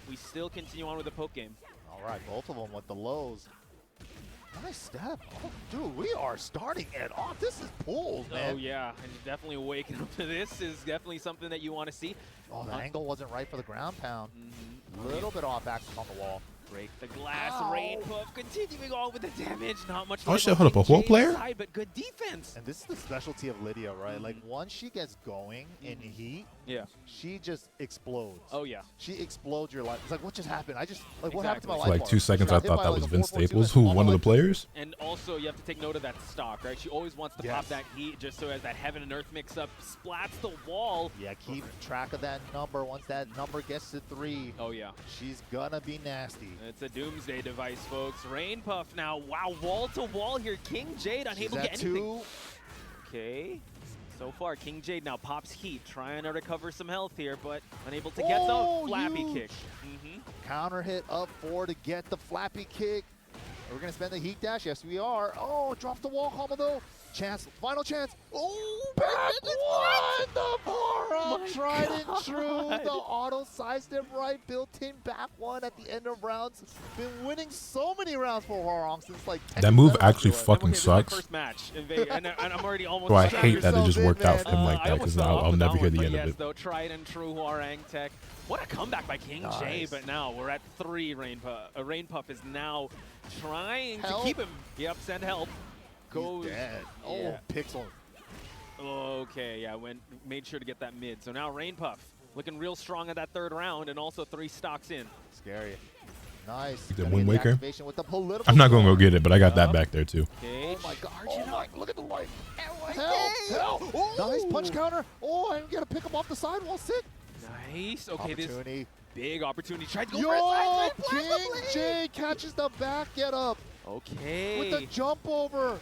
we still continue on with the poke game. All right, both of them with the lows. Nice step. Oh, dude, we are starting it off. This is pools, man. Oh, yeah. And definitely waking up to this is definitely something that you want to see. Oh, the angle wasn't right for the ground pound. Little bit off axis on the wall. Break the glass. Rain Puff continuing on with the damage. Not much. Oh shit, hold up, a whole player? Side, but good defense. And this is the specialty of Lydia, right? Like, once she gets going in heat, she just explodes. Oh, yeah. She explodes your life. It's like, what just happened? What happened to my life? For like 2 seconds, I thought that was Vince Staples, who one of the players. And also, you have to take note of that stock, right? She always wants to pop that heat just so as that heaven and earth mix-up splats the wall. Yeah, keep track of that number. Once that number gets to 3, oh yeah, she's gonna be nasty. It's a doomsday device, folks. Rain Puff now. Wow, wall to wall here. King Jade unable to get anything. Okay. So far, King Jade now pops heat, trying to recover some health here, but unable to get the flappy kick. Counter hit up 4 to get the flappy kick. We're gonna spend the heat dash. Yes, we are. Oh, drop the wall combo though. Chance, final chance. Oh, back one! The bar up, tried and true. The auto sidestep right, built-in back one at the end of rounds. Been winning so many rounds for Hwarong since like. That move actually fucking sucks. First match in Vegas, and I'm already almost. So I hate that it just worked out for him like that because I'll never hear the end of it. Though, tried and true Hwarong tech. What a comeback by King Jay, but now we're at 3. Rain Puff is now trying to keep him. Yep, send help. Goes dead. Oh, Pixel. Okay, yeah, made sure to get that mid. So now Rain Puff looking real strong at that 3rd round, and also 3 stocks in. Scary. Nice. The Wind Waker. With the I'm not gonna go get it, but I got that back there too. Oh my God! Oh my! Look at the light. Help! Oh. Nice punch counter. Oh, I'm gonna pick him off the sidewall. Sit. Nice. Okay, this big opportunity. Tried to go for it. King Jay catches the back get up. Okay. With the jump over.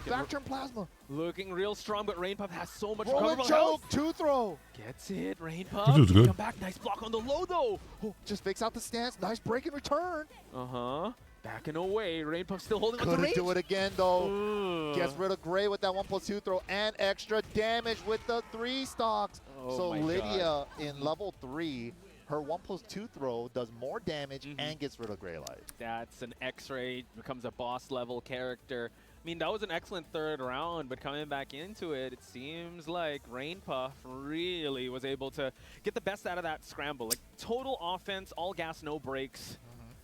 Back turn plasma. Looking real strong, but Rain Puff has so much roll recoverable choke, health. 2 throw. Gets it, Rain Puff. This is good. Come back, nice block on the low though. Oh, just fakes out the stance. Nice break and return. Backing away. Rain Puff still holding on to Couldn't range. do it again though. Gets rid of Gray with that 1+2 throw and extra damage with the 3 stocks. So Lydia in level 3. Her 1+2 throw does more damage and gets rid of Gray Light. That's an X-Ray, becomes a boss level character. I mean, that was an excellent 3rd round, but coming back into it, it seems like Rain Puff really was able to get the best out of that scramble. Like, total offense, all gas, no brakes.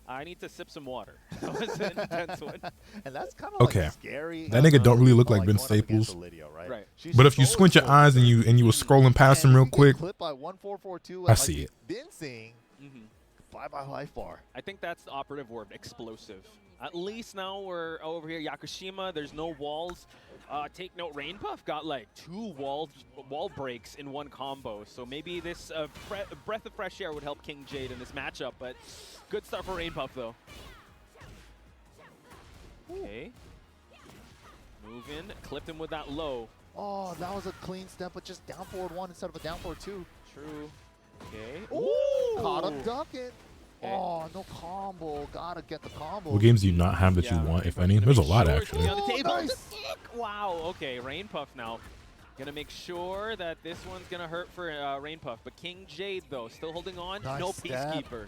I need to sip some water. That was an intense one. And that's kind of like scary. That nigga don't really look like Ben Staples. Lydia, right? But if you squint your eyes and you were scrolling past him real quick, clip by 1442, I see it. Been seeing. Bye-bye life bar. I think that's the operative word, explosive. At least now we're over here, Yakushima, there's no walls. Take note, Rain Puff got like 2 wall breaks in 1 combo, so maybe this breath of fresh air would help King Jade in this matchup, but good start for Rain Puff though. Okay. Move in, clipped him with that low. Oh, that was a clean step, but just down forward 1 instead of a down forward 2. True. Okay. Ooh! Caught him ducking. Okay. Oh, no combo. Gotta get the combo. What games do you not have that you want, if any? There's a lot, actually. On the table. Nice. Wow. Okay, Rain Puff now. Gonna make sure that this one's gonna hurt for Rain Puff. But King Jade, though, still holding on. Nice no step. Peacekeeper.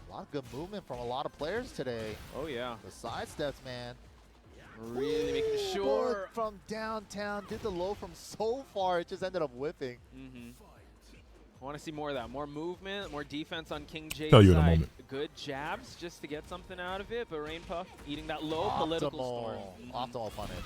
A lot of good movement from a lot of players today. Oh, yeah. The side steps, man. Really making sure. From downtown, did the low from so far, it just ended up whipping. I want to see more of that. More movement, more defense on King Jade's Tell you in a side. moment. Good jabs just to get something out of it, but Rain Puff eating that low political storm. Optimal punish.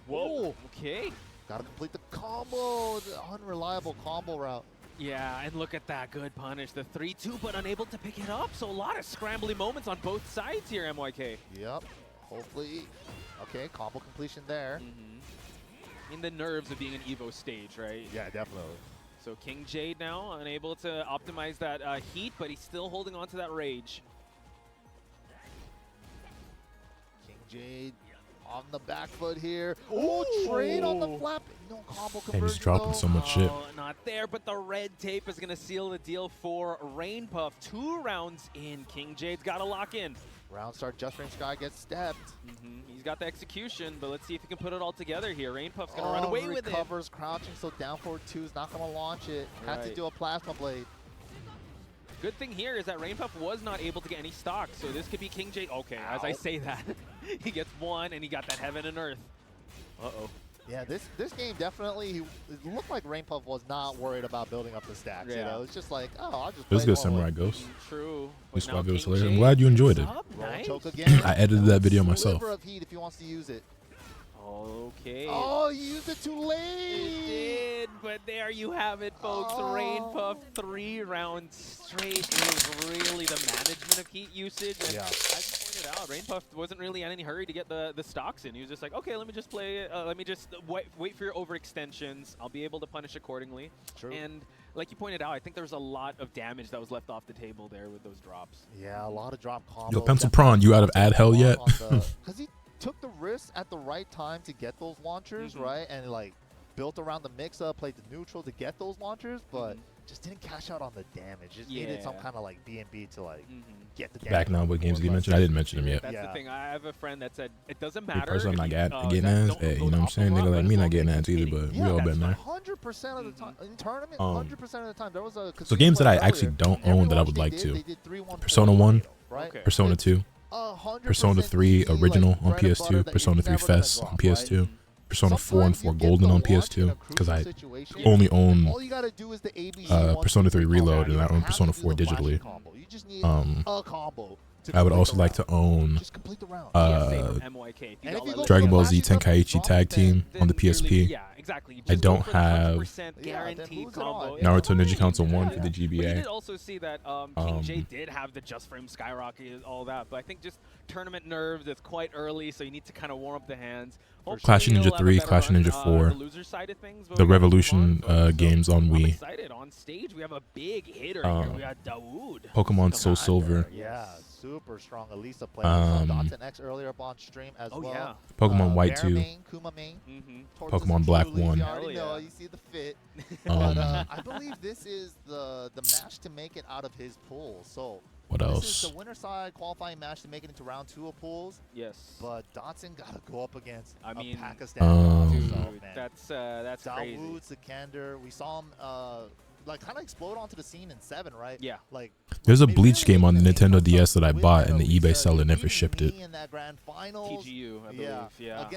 Whoa. Okay. Gotta complete the combo. The unreliable combo route. Yeah, and look at that good punish. The 3-2, but unable to pick it up. So a lot of scrambly moments on both sides here, MYK. Yep. Hopefully. Okay, combo completion there. In the nerves of being an Evo stage, right? Yeah, definitely. So King Jade now unable to optimize that heat, but he's still holding on to that rage. King Jade on the back foot here. Oh, trade on the flap. No combo conversion. And he's dropping so much shit. Not there, but the red tape is going to seal the deal for Rain Puff. 2 rounds in. King Jade's got to lock in. Round start, Just Range Sky gets stepped. He's got the execution, but let's see if he can put it all together here. Rain Puff's going to run away with it. Recovers, crouching, so down forward 2 is not going to launch it. Had to do a Plasma Blade. Good thing here is that Rainpuff was not able to get any stock, so this could be King J. Okay, as I say that, he gets one, and he got that Heaven and Earth. Uh-oh. Yeah, this game definitely, it looked like Rainpuff was not worried about building up the stacks. Yeah. You know, it's just like, oh, I'll just It was play good it Samurai all. Ghost. True. This Now squad was King hilarious. I'm J glad you enjoyed it. is up. Roll Nice. choke again. I edited that video myself. Sliver of heat if he wants to use it. Okay. Oh, you used it too It late. did, but there you have it, folks. Oh. Rainpuff 3 rounds straight. It was really the management of heat usage. And Yeah. as you pointed out, Rainpuff wasn't really in any hurry to get the stocks in. He was just like, okay, let me just play. Let me just wait for your overextensions. I'll be able to punish accordingly. True. And like you pointed out, I think there was a lot of damage that was left off the table there with those drops. Yeah, a lot of drop combos. Yo, Pencil Prawn, you out of ad hell yet? Because he took the risk at the right time to get those launchers, right? And like built around the mix-up, played the neutral to get those launchers, but just didn't cash out on the damage. Just needed some kind of like B&B to like get the damage. Back now, what games did you mention? I didn't mention them yet. That's the thing. I have a friend that said it doesn't Me matter. personally, I'm if not you, getting ads. Hey, you know what I'm saying? Nigga like me not getting ads either, but we all been there. 100% of the time in tournament, 100% of the time there was a. So games that I actually don't own that I would like to. Persona 1, Persona 2, Persona 3 Original on PS2, Persona 3 Fest on PS2, Persona 4 and 4 Golden on PS2, because I only own Persona 3 Reload and I own Persona 4 digitally. I would also like to own Dragon Ball Z Tenkaichi Tag Team on the PSP. Yeah, exactly. I don't have guaranteed combo. Naruto Ninja Council 1 for the But you GBA. did also see that King J did have the Just Frame Skyrocket, all that. But I think just tournament nerves, it's quite early, so you need to kind of warm up the hands. Clash of Ninja 3, Clash of Ninja 4, the Revolution games on Wii. Excited. On stage, we have a big hitter here. We got Dawood. Pokemon Soul Silver. Yeah, super strong. Elisa played Dotson X earlier up on stream as well. Yeah. Pokemon White 2. Main, Kuma main, Pokemon Black 1. You already know, you see the fit. But I believe this is the match to make it out of his pool. So what this else? is the winner side qualifying match to make it into round 2 of pools. Yes. But Dotson got to go up against I mean, Pakistan. That's crazy. Dawood, Sikander. We saw him like kind of explode onto the scene in 7, right? Yeah. Like there's a Bleach game on the Nintendo DS that I bought and the eBay seller never shipped it. in that grand finals. TGU, I believe. Yeah.